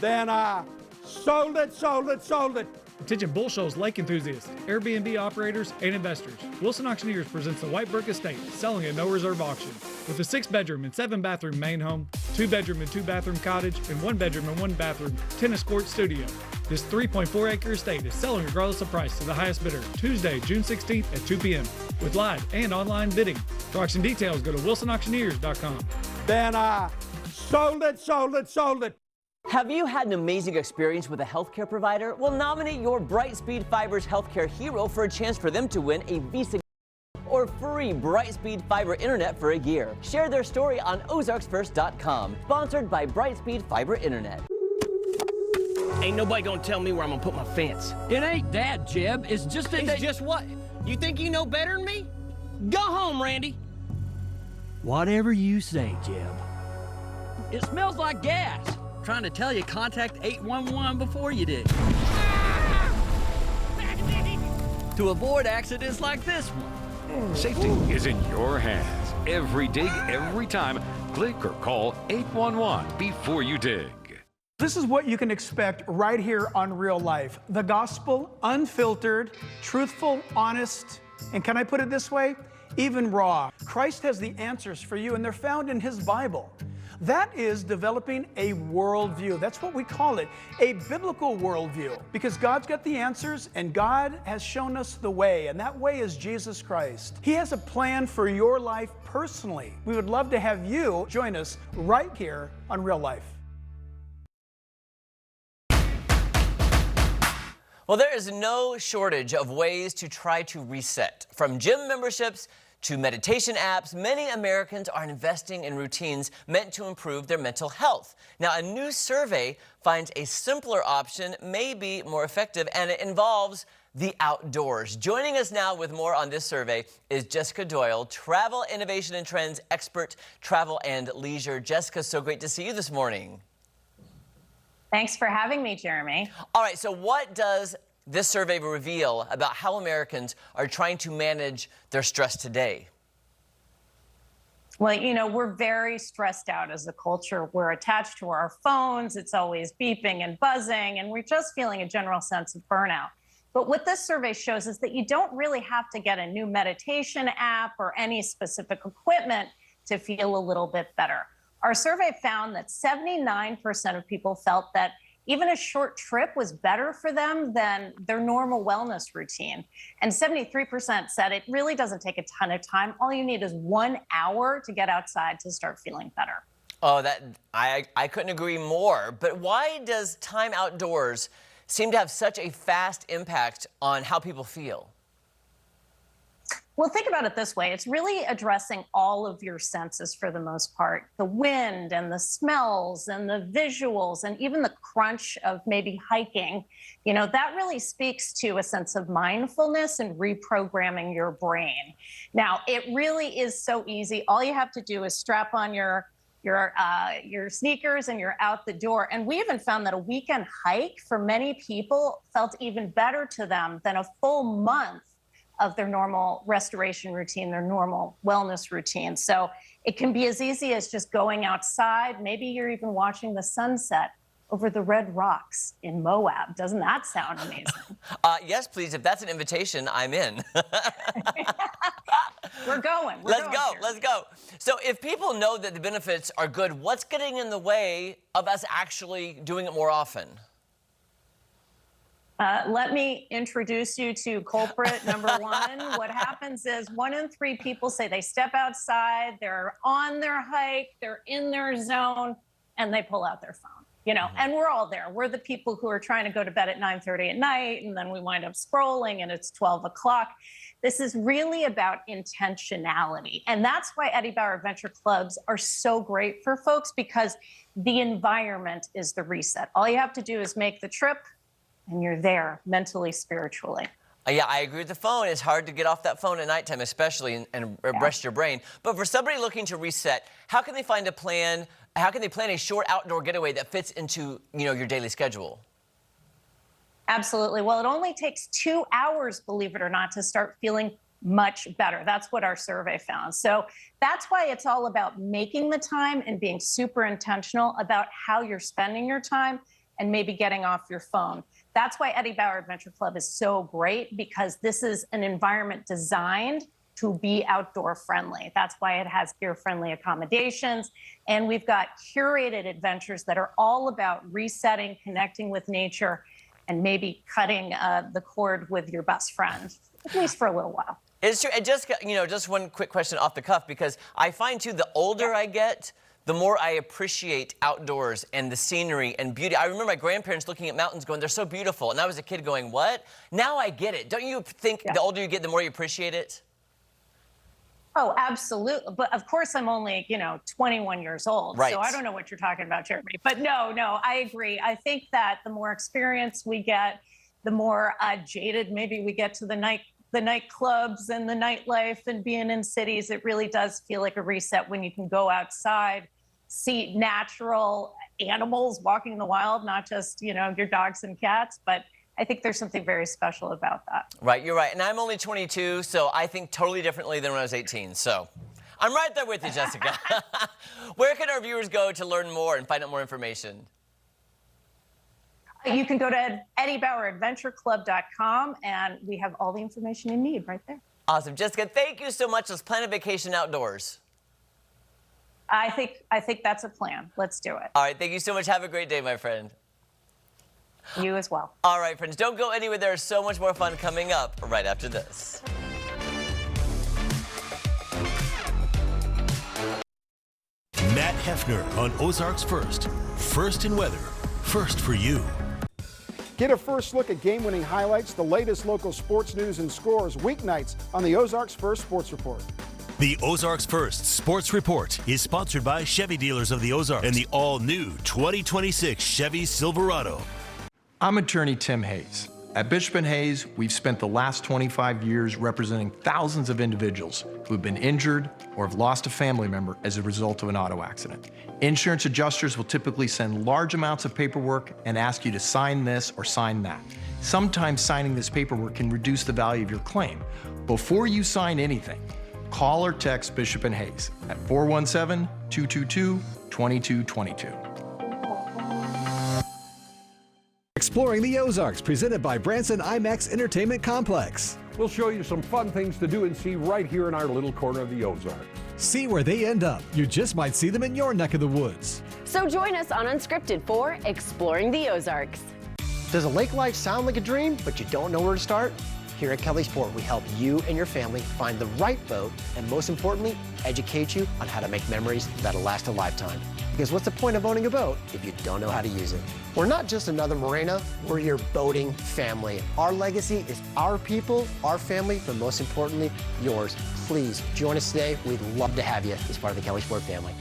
Then I sold it. Attention Bull Shoals lake enthusiasts, Airbnb operators, and investors. Wilson Auctioneers presents the Whitebrook Estate, selling at no reserve auction. With a 6-bedroom and 7-bathroom main home, 2-bedroom and 2-bathroom cottage, and 1-bedroom and 1-bathroom tennis court studio. This 3.4-acre estate is selling regardless of price to the highest bidder Tuesday, June 16th at 2 p.m. with live and online bidding. For auction details, go to wilsonauctioneers.com. Then I sold it. Have you had an amazing experience with a healthcare provider? Well, nominate your Brightspeed Fiber's healthcare hero for a chance for them to win a Visa or free Brightspeed Fiber Internet for a year. Share their story on ozarksfirst.com. Sponsored by Brightspeed Fiber Internet. Ain't nobody gonna tell me where I'm gonna put my fence. It ain't that, Jeb. It's just that It's just what? You think you know better than me? Go home, Randy. Whatever you say, Jeb. It smells like gas. Trying to tell you, contact 811 before you dig. To avoid accidents like this one. Safety is in your hands. Every dig, every time. Click or call 811 before you dig. This is what you can expect right here on Real Life. The gospel, unfiltered, truthful, honest, and can I put it this way? Even raw. Christ has the answers for you, and they're found in His Bible. That is developing a worldview. That's what we call it, a biblical worldview, because God's got the answers and God has shown us the way, and that way is Jesus Christ. He has a plan for your life personally. We would love to have you join us right here on Real Life. Well, there is no shortage of ways to try to reset. From gym memberships to meditation apps, many Americans are investing in routines meant to improve their mental health. Now, a new survey finds a simpler option may be more effective, and it involves the outdoors. Joining us now with more on this survey is Jessica Doyle, travel innovation and trends expert, travel and leisure. Jessica, so great to see you this morning. Thanks for having me, Jeremy. All right, so what does this survey reveal about how Americans are trying to manage their stress today? Well, you know, we're very stressed out as a culture. We're attached to our phones. It's always beeping and buzzing, and we're just feeling a general sense of burnout. But what this survey shows is that you don't really have to get a new meditation app or any specific equipment to feel a little bit better. Our survey found that 79% of people felt that even a short trip was better for them than their normal wellness routine. And 73% said it really doesn't take a ton of time. All you need is 1 hour to get outside to start feeling better. Oh, I couldn't agree more. But why does time outdoors seem to have such a fast impact on how people feel? Well, think about it this way. It's really addressing all of your senses for the most part. The wind and the smells and the visuals and even the crunch of maybe hiking. You know, that really speaks to a sense of mindfulness and reprogramming your brain. Now, it really is so easy. All you have to do is strap on your sneakers and you're out the door. And we even found that a weekend hike for many people felt even better to them than a full month of their normal restoration routine, their normal wellness routine. So it can be as easy as just going outside. Maybe you're even watching the sunset over the red rocks in Moab. Doesn't that sound amazing? Yes, please. If that's an invitation, I'm in. We're going. Let's go. So if people know that the benefits are good, what's getting in the way of us actually doing it more often? Let me introduce you to culprit number one. What happens is 1 in 3 people say they step outside, they're on their hike, they're in their zone, and they pull out their phone. You know, and we're all there. We're the people who are trying to go to bed at 9:30 at night, and then we wind up scrolling, and it's 12 o'clock. This is really about intentionality. And that's why Eddie Bauer Adventure Clubs are so great for folks, because the environment is the reset. All you have to do is make the trip, and you're there mentally, spiritually. Yeah, I agree with the phone. It's hard to get off that phone at nighttime, especially, and rest your brain. But for somebody looking to reset, how can they find a plan? How can they plan a short outdoor getaway that fits into, your daily schedule? Absolutely. Well, it only takes 2 hours, believe it or not, to start feeling much better. That's what our survey found. So that's why it's all about making the time and being super intentional about how you're spending your time and maybe getting off your phone. That's why Eddie Bauer Adventure Club is so great, because this is an environment designed to be outdoor friendly. That's why it has gear-friendly accommodations. And we've got curated adventures that are all about resetting, connecting with nature, and maybe cutting the cord with your best friend, at least for a little while. It's true. And just, just one quick question off the cuff, because I find, too, the older I get, the more I appreciate outdoors and the scenery and beauty. I remember my grandparents looking at mountains going, they're so beautiful. And I was a kid going, what? Now I get it. Don't you think the older you get, the more you appreciate it? Oh, absolutely. But of course, I'm only, 21 years old. Right. So I don't know what you're talking about, Jeremy. But no, I agree. I think that the more experience we get, the more jaded maybe we get to the nightclubs and the nightlife and being in cities. It really does feel like a reset when you can go outside, see natural animals walking in the wild, not just, your dogs and cats. But I think there's something very special about that. Right, you're right. And I'm only 22, so I think totally differently than when I was 18. So I'm right there with you, Jessica. Where can our viewers go to learn more and find out more information? You can go to EddieBauerAdventureClub.com, and we have all the information you need right there. Awesome. Jessica, thank you so much. Let's plan a vacation outdoors. I think that's a plan. Let's do it. All right, thank you so much. Have a great day, my friend. You as well. All right, friends, don't go anywhere. There's so much more fun coming up right after this. Matt Hefner on Ozarks First. First in weather, first for you. Get a first look at game-winning highlights, the latest local sports news and scores, weeknights on the Ozarks First Sports Report. The Ozarks First Sports Report is sponsored by Chevy Dealers of the Ozarks and the all-new 2026 Chevy Silverado. I'm attorney Tim Hayes. At Bishop & Hayes, we've spent the last 25 years representing thousands of individuals who've been injured or have lost a family member as a result of an auto accident. Insurance adjusters will typically send large amounts of paperwork and ask you to sign this or sign that. Sometimes signing this paperwork can reduce the value of your claim. Before you sign anything, call or text Bishop & Hayes at 417-222-2222. Exploring the Ozarks, presented by Branson IMAX Entertainment Complex. We'll show you some fun things to do and see right here in our little corner of the Ozarks. See where they end up. You just might see them in your neck of the woods. So join us on Unscripted for Exploring the Ozarks. Does a lake life sound like a dream, but you don't know where to start? Here at Kelly Sport, we help you and your family find the right boat, and most importantly, educate you on how to make memories that'll last a lifetime. Because what's the point of owning a boat if you don't know how to use it? We're not just another marina, we're your boating family. Our legacy is our people, our family, but most importantly, yours. Please join us today. We'd love to have you as part of the Kelly Sport family.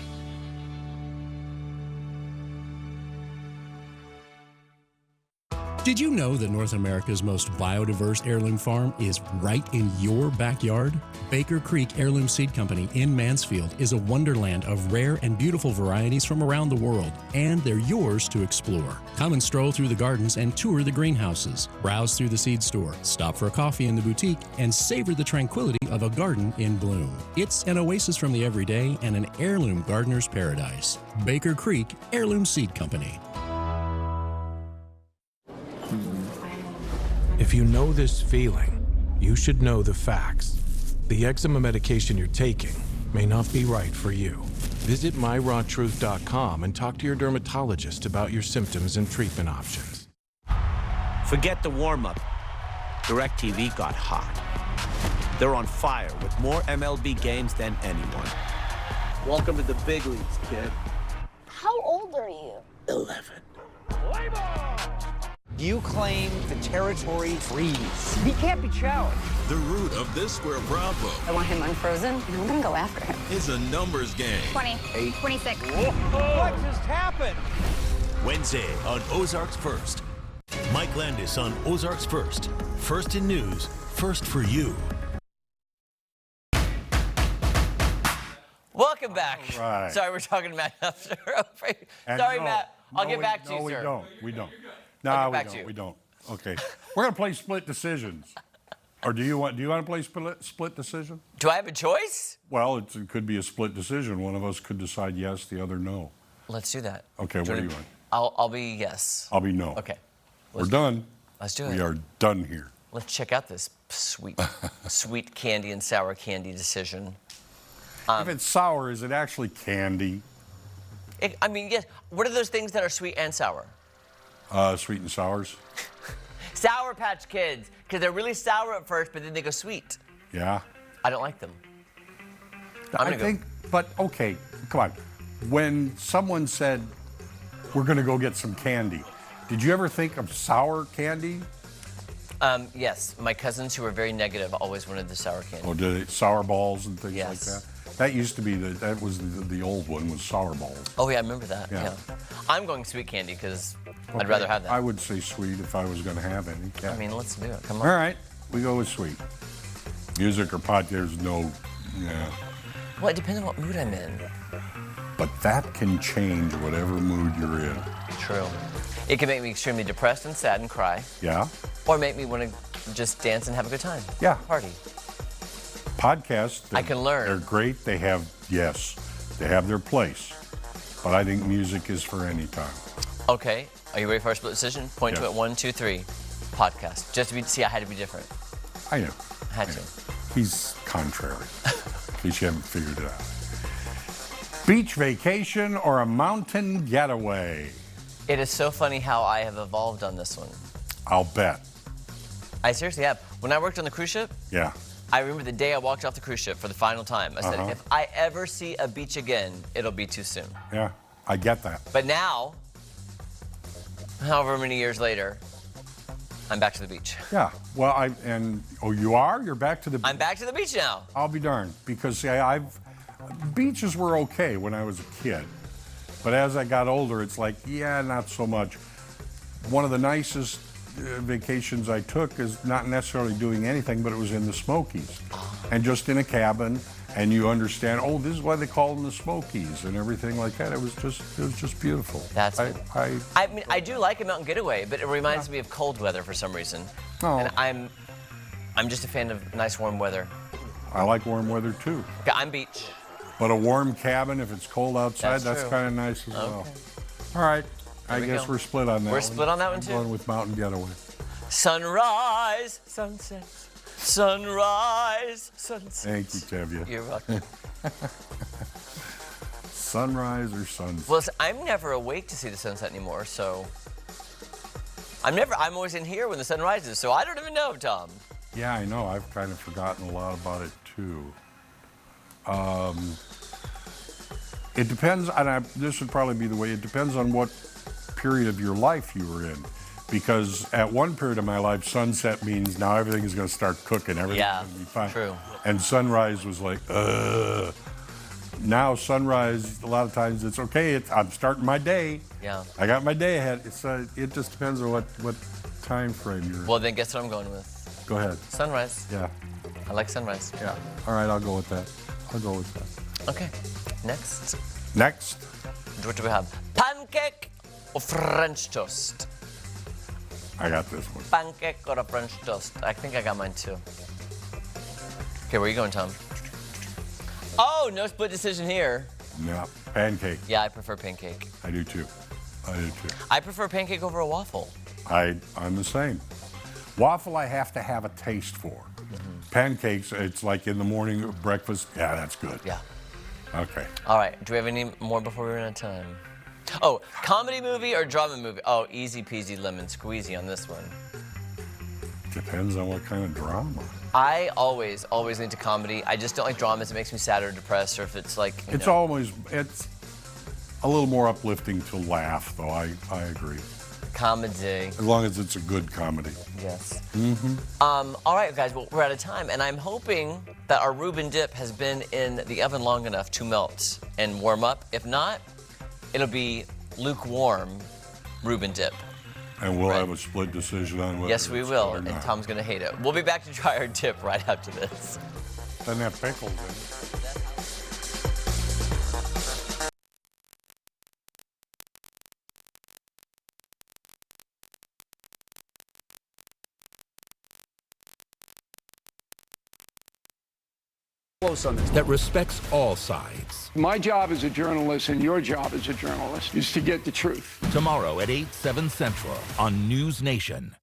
Did you know that North America's most biodiverse heirloom farm is right in your backyard? Baker Creek Heirloom Seed Company in Mansfield is a wonderland of rare and beautiful varieties from around the world, and they're yours to explore. Come and stroll through the gardens and tour the greenhouses. Browse through the seed store, stop for a coffee in the boutique, and savor the tranquility of a garden in bloom. It's an oasis from the everyday and an heirloom gardener's paradise. Baker Creek Heirloom Seed Company. If you know this feeling, you should know the facts. The eczema medication you're taking may not be right for you. Visit myrawtruth.com and talk to your dermatologist about your symptoms and treatment options. Forget the warm-up. DirecTV got hot. They're on fire with more MLB games than anyone. Welcome to the big leagues, kid. How old are you? 11. You claim the territory freeze. He can't be challenged. The root of this square Bravo I want him unfrozen, and I'm gonna go after him. is a numbers game. 20, 26. What just happened? Wednesday on Ozarks First. Mike Landis on Ozarks First. First in news, first for you. Welcome back. Right. Sorry, we're talking to Matt after. Sorry, Matt. I'll get back to you, sir. No, we don't. No, we don't. Okay. We're going to play split decisions. Or do you want to play split decision? Do I have a choice? Well, it could be a split decision. One of us could decide yes, the other no. Let's do that. Okay, what do you want? I'll be yes. I'll be no. Okay. We're done. Let's do it. We are done here. Let's check out this sweet candy and sour candy decision. If it's sour, is it actually candy? Yes. What are those things that are sweet and sour? Sweet and sours. Sour Patch Kids, because they're really sour at first, but then they go sweet. Yeah. I don't like them. But okay, come on. When someone said, we're going to go get some candy, did you ever think of sour candy? Yes, my cousins who were very negative always wanted the sour candy. Oh, did they? Sour balls and things Yes. like that? That used to be, that was the old one, was sour balls. Oh yeah, I remember that. Yeah. I'm going sweet candy because I'd Okay, rather have that. I would say sweet if I was going to have any. Yeah. I mean, let's do it. Come on. All right, we go with sweet. Music or pot, there's no, yeah. Well, it depends on what mood I'm in. But that can change whatever mood you're in. True. It can make me extremely depressed and sad and cry. Yeah? Or make me want to just dance and have a good time. Yeah. Party. Podcasts, I can learn. They're great. They have, yes, they have their place. But I think music is for any time. Okay. Are you ready for our split decision? Point to Yes. it. 1, 2, 3. Podcast. Just to see, I had to be different. I know. I had to. He's contrary, in case you haven't figured it out. Beach vacation or a mountain getaway? It is so funny how I have evolved on this one. I'll bet. I seriously have. When I worked on the cruise ship, Yeah. I remember the day I walked off the cruise ship for the final time. I said, if I ever see a beach again, it'll be too soon. Yeah, I get that. But now, however many years later, I'm back to the beach. Yeah. Well, you are? You're back to the beach? I'm back to the beach now. I'll be darned. Because, see, beaches were okay when I was a kid. But as I got older, it's like, yeah, not so much. One of the nicest vacations I took is not necessarily doing anything, but it was in the Smokies. And just in a cabin, and you understand, oh, this is why they call them the Smokies and everything like that. It was just beautiful. That's I mean, I do like a mountain getaway, but it reminds me of cold weather for some reason. Oh. And I'm just a fan of nice warm weather. I like warm weather too. Okay, I'm beach. But a warm cabin, if it's cold outside, that's true. kind of nice as well. All right. I guess we're split on that one. We're split on that one too? I'm going with mountain getaway. Sunrise, sunset, sunrise, sunset. Thank you, Tevye. You're welcome. Sunrise or sunset? Well, listen, I'm never awake to see the sunset anymore, so I'm always in here when the sun rises, so I don't even know, Tom. Yeah, I know. I've kind of forgotten a lot about it too. It depends, and this would probably be the way, it depends on what period of your life you were in. Because at one period of my life, sunset means now everything is going to start cooking. Everything's going to be fine. True. And sunrise was like, ugh. Now sunrise, a lot of times it's okay. I'm starting my day. Yeah. I got my day ahead. It just depends on what time frame you're in. Well, then guess what I'm going with? Go ahead. Sunrise. Yeah. I like sunrise. Yeah. All right, I'll go with that. Okay. Next. What do we have? Pancake or French toast? I got this one. Pancake or a French toast? I think I got mine too. Okay, where are you going, Tom? Oh, no split decision here. Yeah, pancake. Yeah, I prefer pancake. I do too. I prefer pancake over a waffle. I'm the same. Waffle I have to have a taste for. Pancakes, it's like in the morning breakfast. Yeah, that's good. Yeah. Okay. All right. Do we have any more before we run out of time? Oh, comedy movie or drama movie? Oh, easy peasy lemon squeezy on this one. Depends on what kind of drama. I always lean to comedy. I just don't like dramas. It makes me sad or depressed, or if it's like. It's a little more uplifting to laugh, though. I agree. Comedy. As long as it's a good comedy. Yes. Mm-hmm. All right, guys. Well, we're out of time, and I'm hoping that our Reuben dip has been in the oven long enough to melt and warm up. If not, it'll be lukewarm Reuben dip. And we'll have a split decision on whether Yes, we it's will, good or and not. Tom's going to hate it. We'll be back to try our dip right after this. Doesn't have pickles in it. That respects all sides. My job as a journalist and your job as a journalist is to get the truth. Tomorrow at 8, 7 Central on News Nation.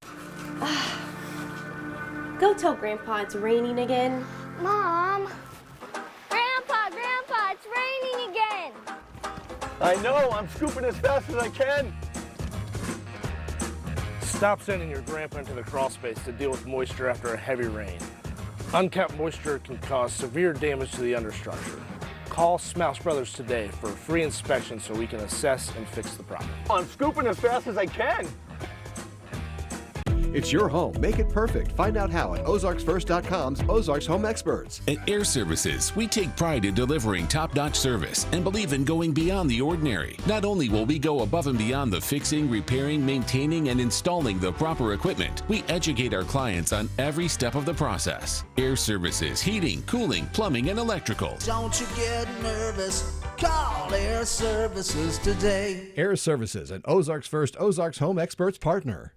Go tell Grandpa it's raining again. Mom! Grandpa, it's raining again! I know, I'm scooping as fast as I can. Stop sending your grandpa into the crawl space to deal with moisture after a heavy rain. Unkept moisture can cause severe damage to the understructure. Call Smouse Brothers today for a free inspection so we can assess and fix the problem. I'm scooping as fast as I can. It's your home. Make it perfect. Find out how at ozarksfirst.com's Ozarks Home Experts. At Air Services, we take pride in delivering top-notch service and believe in going beyond the ordinary. Not only will we go above and beyond the fixing, repairing, maintaining, and installing the proper equipment, we educate our clients on every step of the process. Air Services, heating, cooling, plumbing, and electrical. Don't you get nervous. Call Air Services today. Air Services, an Ozarks First Ozarks Home Experts partner.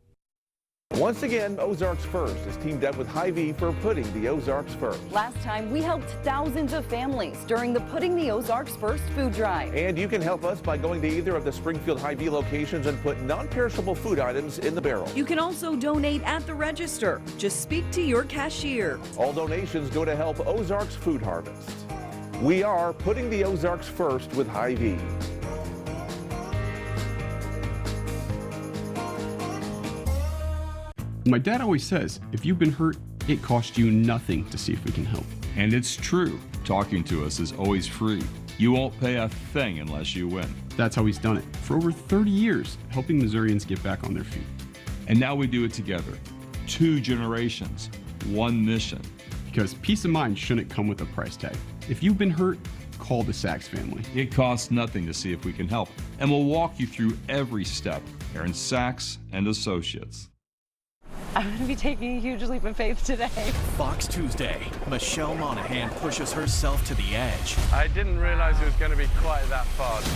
Once again, Ozarks First is teamed up with Hy-Vee for putting the Ozarks first. Last time, we helped thousands of families during the Putting the Ozarks First food drive. And you can help us by going to either of the Springfield Hy-Vee locations and put non-perishable food items in the barrel. You can also donate at the register. Just speak to your cashier. All donations go to help Ozarks Food Harvest. We are putting the Ozarks first with Hy-Vee. My dad always says, if you've been hurt, it costs you nothing to see if we can help. And it's true. Talking to us is always free. You won't pay a thing unless you win. That's how he's done it for over 30 years, helping Missourians get back on their feet. And now we do it together. 2 generations, 1 mission. Because peace of mind shouldn't come with a price tag. If you've been hurt, call the Sachs family. It costs nothing to see if we can help. And we'll walk you through every step. Aaron Sachs and Associates. I'm going to be taking a huge leap of faith today. Fox Tuesday, Michelle Monaghan pushes herself to the edge. I didn't realize it was going to be quite that fast.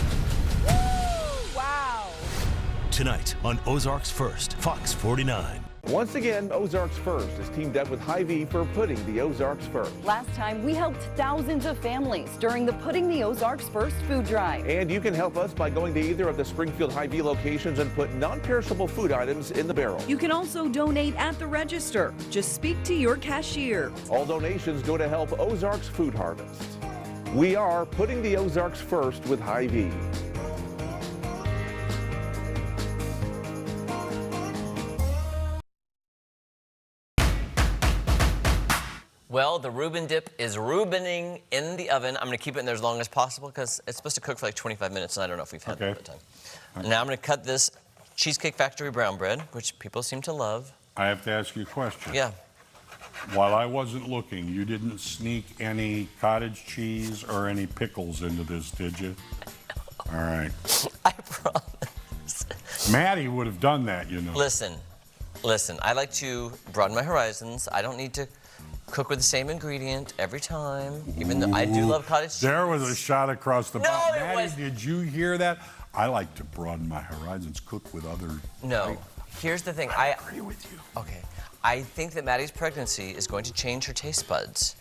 Woo! Wow. Tonight on Ozarks First, Fox 49. Once again, Ozarks First is teamed up with Hy-Vee for putting the Ozarks first. Last time, we helped thousands of families during the Putting the Ozarks First food drive. And you can help us by going to either of the Springfield Hy-Vee locations and put non-perishable food items in the barrel. You can also donate at the register. Just speak to your cashier. All donations go to help Ozarks Food Harvest. We are putting the Ozarks first with Hy-Vee. Well, the Reuben dip is Reubening in the oven. I'm going to keep it in there as long as possible because it's supposed to cook for like 25 minutes, and I don't know if we've had that time. Right. Now I'm going to cut this Cheesecake Factory brown bread, which people seem to love. I have to ask you a question. Yeah. While I wasn't looking, you didn't sneak any cottage cheese or any pickles into this, did you? All right. I promise. Maddie would have done that, you know. Listen, I like to broaden my horizons. I don't need to cook with the same ingredient every time, even though I do love cottage cheese. There was a shot across the bow. No, Maddie, did you hear that? I like to broaden my horizons, cook with other... No. Here's the thing. I agree with you. Okay. I think that Maddie's pregnancy is going to change her taste buds,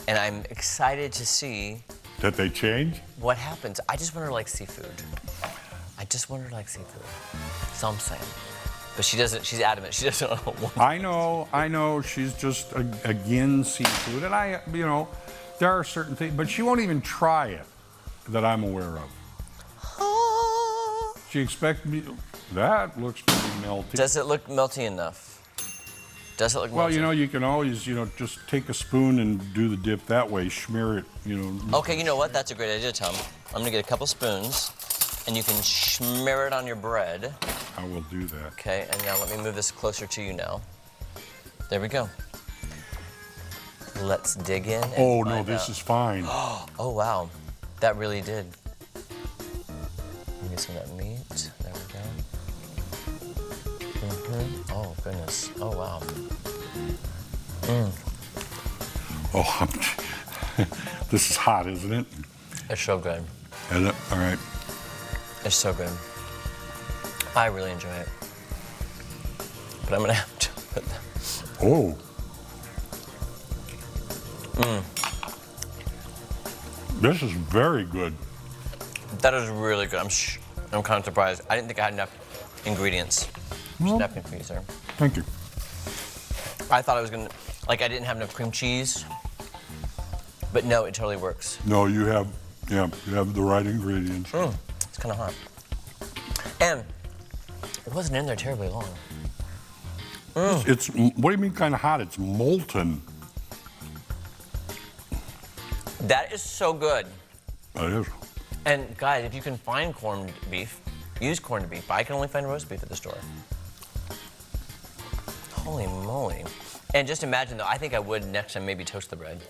and I'm excited to see... That they change? What happens. I just want her to like seafood. So I'm saying. But she doesn't, she's adamant, she doesn't want I know, she's just, again, seafood. And there are certain things, but she won't even try it that I'm aware of. She expects me, that looks pretty melty. Does it look melty enough? Does it look melty? Well, you can always, just take a spoon and do the dip that way, smear it, Okay, you know what? That's a great idea, Tom. I'm gonna get a couple spoons, and you can smear it on your bread. I will do that. Okay, and now let me move this closer to you now. There we go. Let's dig in. Oh, no, this is fine. Oh, wow. That really did. Let me get some of that meat. There we go. Oh, goodness. Oh, wow. Oh, this is hot, isn't it? It's so good. Is it? All right. It's so good. I really enjoy it. But I'm gonna have to put that. Oh. This is very good. That is really good. I'm kind of surprised. I didn't think I had enough ingredients. Snapping for you, sir. Thank you. I thought I was gonna, I didn't have enough cream cheese. But no, it totally works. No, you have the right ingredients. It's kind of hot. And it wasn't in there terribly long. It's, what do you mean kind of hot? It's molten. That is so good. It is. And guys, if you can find corned beef, use corned beef. I can only find roast beef at the store. Holy moly. And just imagine though, I think I would next time maybe toast the bread.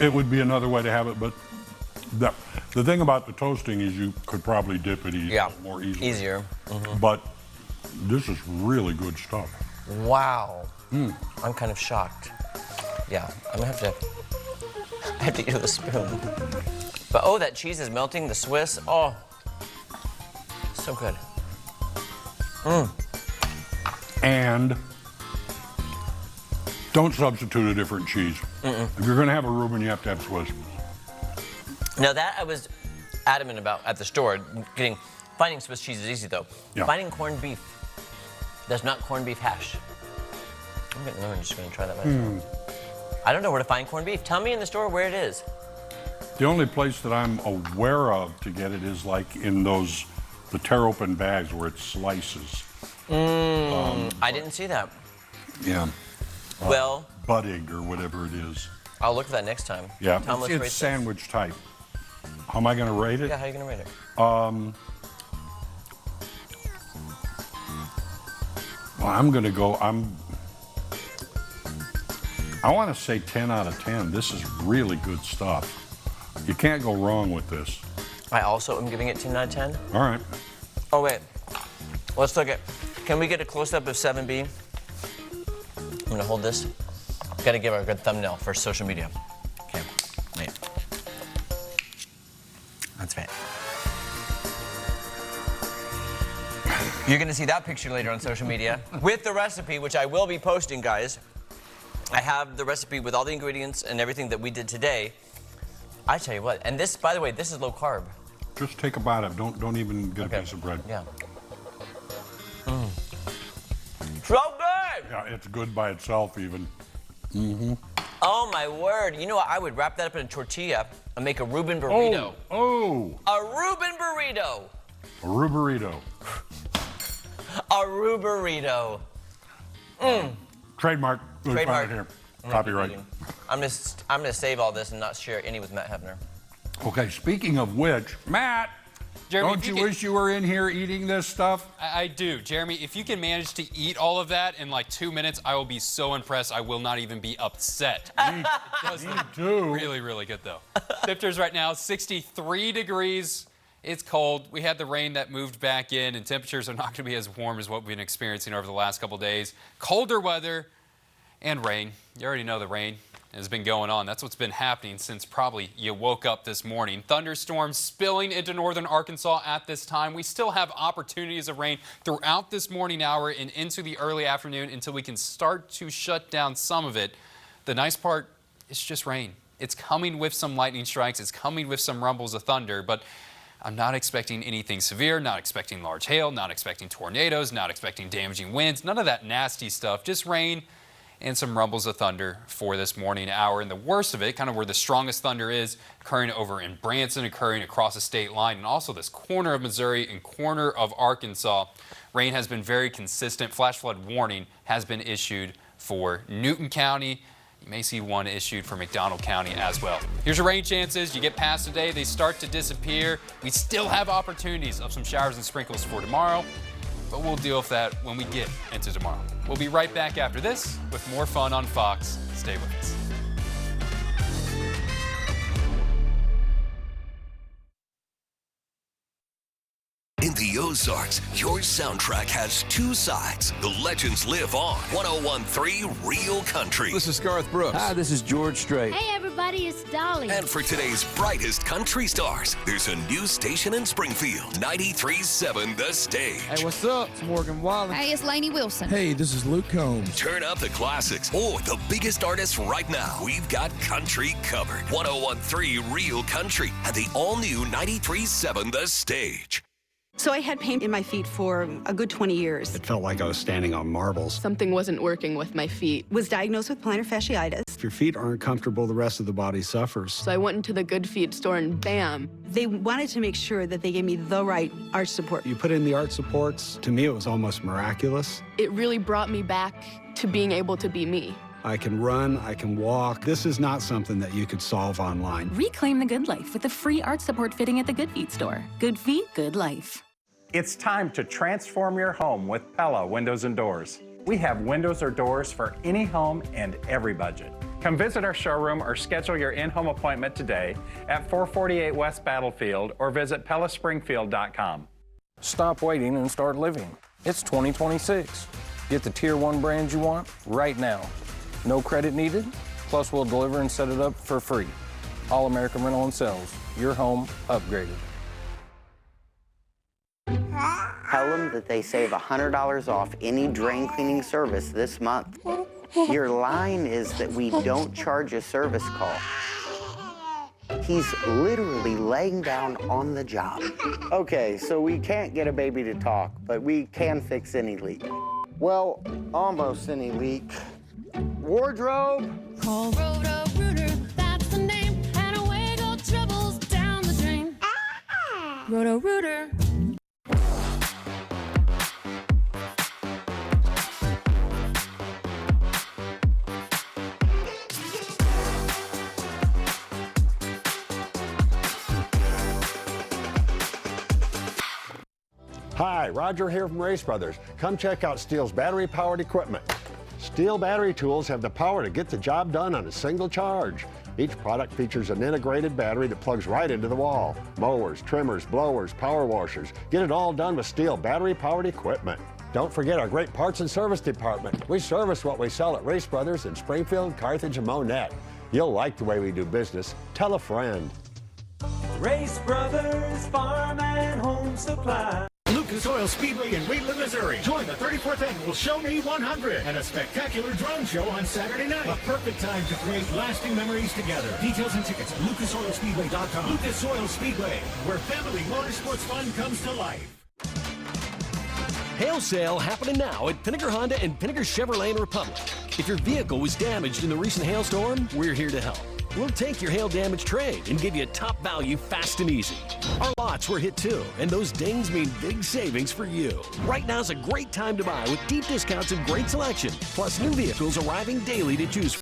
It would be another way to have it, but the thing about the toasting is you could probably dip it more easily. Easier. But this is really good stuff. Wow. I'm kind of shocked. Yeah, I'm gonna I have to eat it with a spoon. But oh, that cheese is melting, the Swiss. Oh, so good. And don't substitute a different cheese. If you're gonna have a Reuben, you have to have Swiss. Now that I was adamant about at the store, finding Swiss cheese is easy though. Yeah. Finding corned beef that's not corned beef hash. I'm just gonna try that myself. I don't know where to find corned beef. Tell me in the store where it is. The only place that I'm aware of to get it is like in the tear open bags where it slices. I didn't see that. Yeah. Well, Buttig or whatever it is. I'll look for that next time. Yeah, Tom, let's rate it's sandwich type. How am I going to rate it? Yeah, how are you going to rate it? Well, I'm going to go, I want to say 10 out of 10. This is really good stuff. You can't go wrong with this. I also am giving it 10 out of 10. All right. Oh, wait. Let's look at, can we get a close-up of 7B? I'm going to hold this. Got to give her a good thumbnail for social media. Okay, wait. That's right. You're going to see that picture later on social media with the recipe, which I will be posting, guys. I have the recipe with all the ingredients and everything that we did today. I tell you what, and this, by the way, this is low carb. Just take a bite of it. Don't even get a piece of bread. Yeah. So good! Yeah, it's good by itself even. Oh my word. You know what? I would wrap that up in a tortilla and make a Reuben burrito. Oh! A Reuben burrito! A Reuberito. A Reuberito. Trademark. Trademark. Here. Copyright. I'm gonna save all this and not share any with Matt Hefner. Okay, speaking of which, Matt, Jeremy, don't you wish you were in here eating this stuff? I do. Jeremy, if you can manage to eat all of that in like 2 minutes, I will be so impressed. I will not even be upset. It does look really, really good though. Temperatures right now, 63 degrees. It's cold. We had the rain that moved back in, and temperatures are not going to be as warm as what we've been experiencing over the last couple days. Colder weather and rain. You already know the rain has been going on. That's what's been happening since probably you woke up this morning. Thunderstorms spilling into northern Arkansas at this time. We still have opportunities of rain throughout this morning hour and into the early afternoon until we can start to shut down some of it. The nice part is just rain. It's coming with some lightning strikes. It's coming with some rumbles of thunder, but I'm not expecting anything severe, not expecting large hail, not expecting tornadoes, not expecting damaging winds, none of that nasty stuff, just rain and some rumbles of thunder for this morning hour. And the worst of it, kind of where the strongest thunder is, occurring over in Branson, occurring across the state line, and also this corner of Missouri and corner of Arkansas. Rain has been very consistent. Flash flood warning has been issued for Newton County. You may see one issued for McDonald County as well. Here's your rain chances. You get past today, they start to disappear. We still have opportunities of some showers and sprinkles for tomorrow, but we'll deal with that when we get into tomorrow. We'll be right back after this with more fun on Fox. Stay with us. In the Ozarks, your soundtrack has two sides. The legends live on. 101.3 Real Country. This is Garth Brooks. Hi, this is George Strait. Hey, everybody, it's Dolly. And for today's brightest country stars, there's a new station in Springfield, 93.7 The Stage. Hey, what's up? It's Morgan Wallen. Hey, it's Lainey Wilson. Hey, this is Luke Combs. Turn up the classics or the biggest artists right now. We've got country covered. 101.3 Real Country and the all-new 93.7 The Stage. So I had pain in my feet for a good 20 years. It felt like I was standing on marbles. Something wasn't working with my feet. Was diagnosed with plantar fasciitis. If your feet aren't comfortable, the rest of the body suffers. So I went into the Good Feet store and bam. They wanted to make sure that they gave me the right arch support. You put in the arch supports. To me, it was almost miraculous. It really brought me back to being able to be me. I can run, I can walk. This is not something that you could solve online. Reclaim the good life with a free arch support fitting at the Good Feet store. Good feet, good life. It's time to transform your home with Pella Windows and Doors. We have windows or doors for any home and every budget. Come visit our showroom or schedule your in-home appointment today at 448 West Battlefield or visit PellaSpringfield.com. Stop waiting and start living. It's 2026. Get the Tier 1 brands you want right now. No credit needed, plus we'll deliver and set it up for free. All American Rental and Sales, your home upgraded. Tell them that they save $100 off any drain cleaning service this month. Your line is that we don't charge a service call. He's literally laying down on the job. Okay, so we can't get a baby to talk, but we can fix any leak. Well, almost any leak. Wardrobe. Call Roto-Rooter, that's the name, and away go troubles down the drain. Roto-Rooter. Hi, Roger here from Race Brothers. Come check out Steel's battery-powered equipment. Steel battery tools have the power to get the job done on a single charge. Each product features an integrated battery that plugs right into the wall. Mowers, trimmers, blowers, power washers. Get it all done with Steel battery-powered equipment. Don't forget our great parts and service department. We service what we sell at Race Brothers in Springfield, Carthage, and Monette. You'll like the way we do business. Tell a friend. Race Brothers Farm and Home Supply. Lucas Oil Speedway in Wheatland, Missouri. Join the 34th annual Show Me 100 and a spectacular drone show on Saturday night. A perfect time to create lasting memories together. Details and tickets at lucasoilspeedway.com. Lucas Oil Speedway, where family motorsports fun comes to life. Hail sale happening now at Pinnaker Honda and Pinnaker Chevrolet in Republic. If your vehicle was damaged in the recent hailstorm, we're here to help. We'll take your hail damage trade and give you top value fast and easy. Our lots were hit too, and those dings mean big savings for you. Right now's a great time to buy with deep discounts and great selection, plus new vehicles arriving daily to choose from.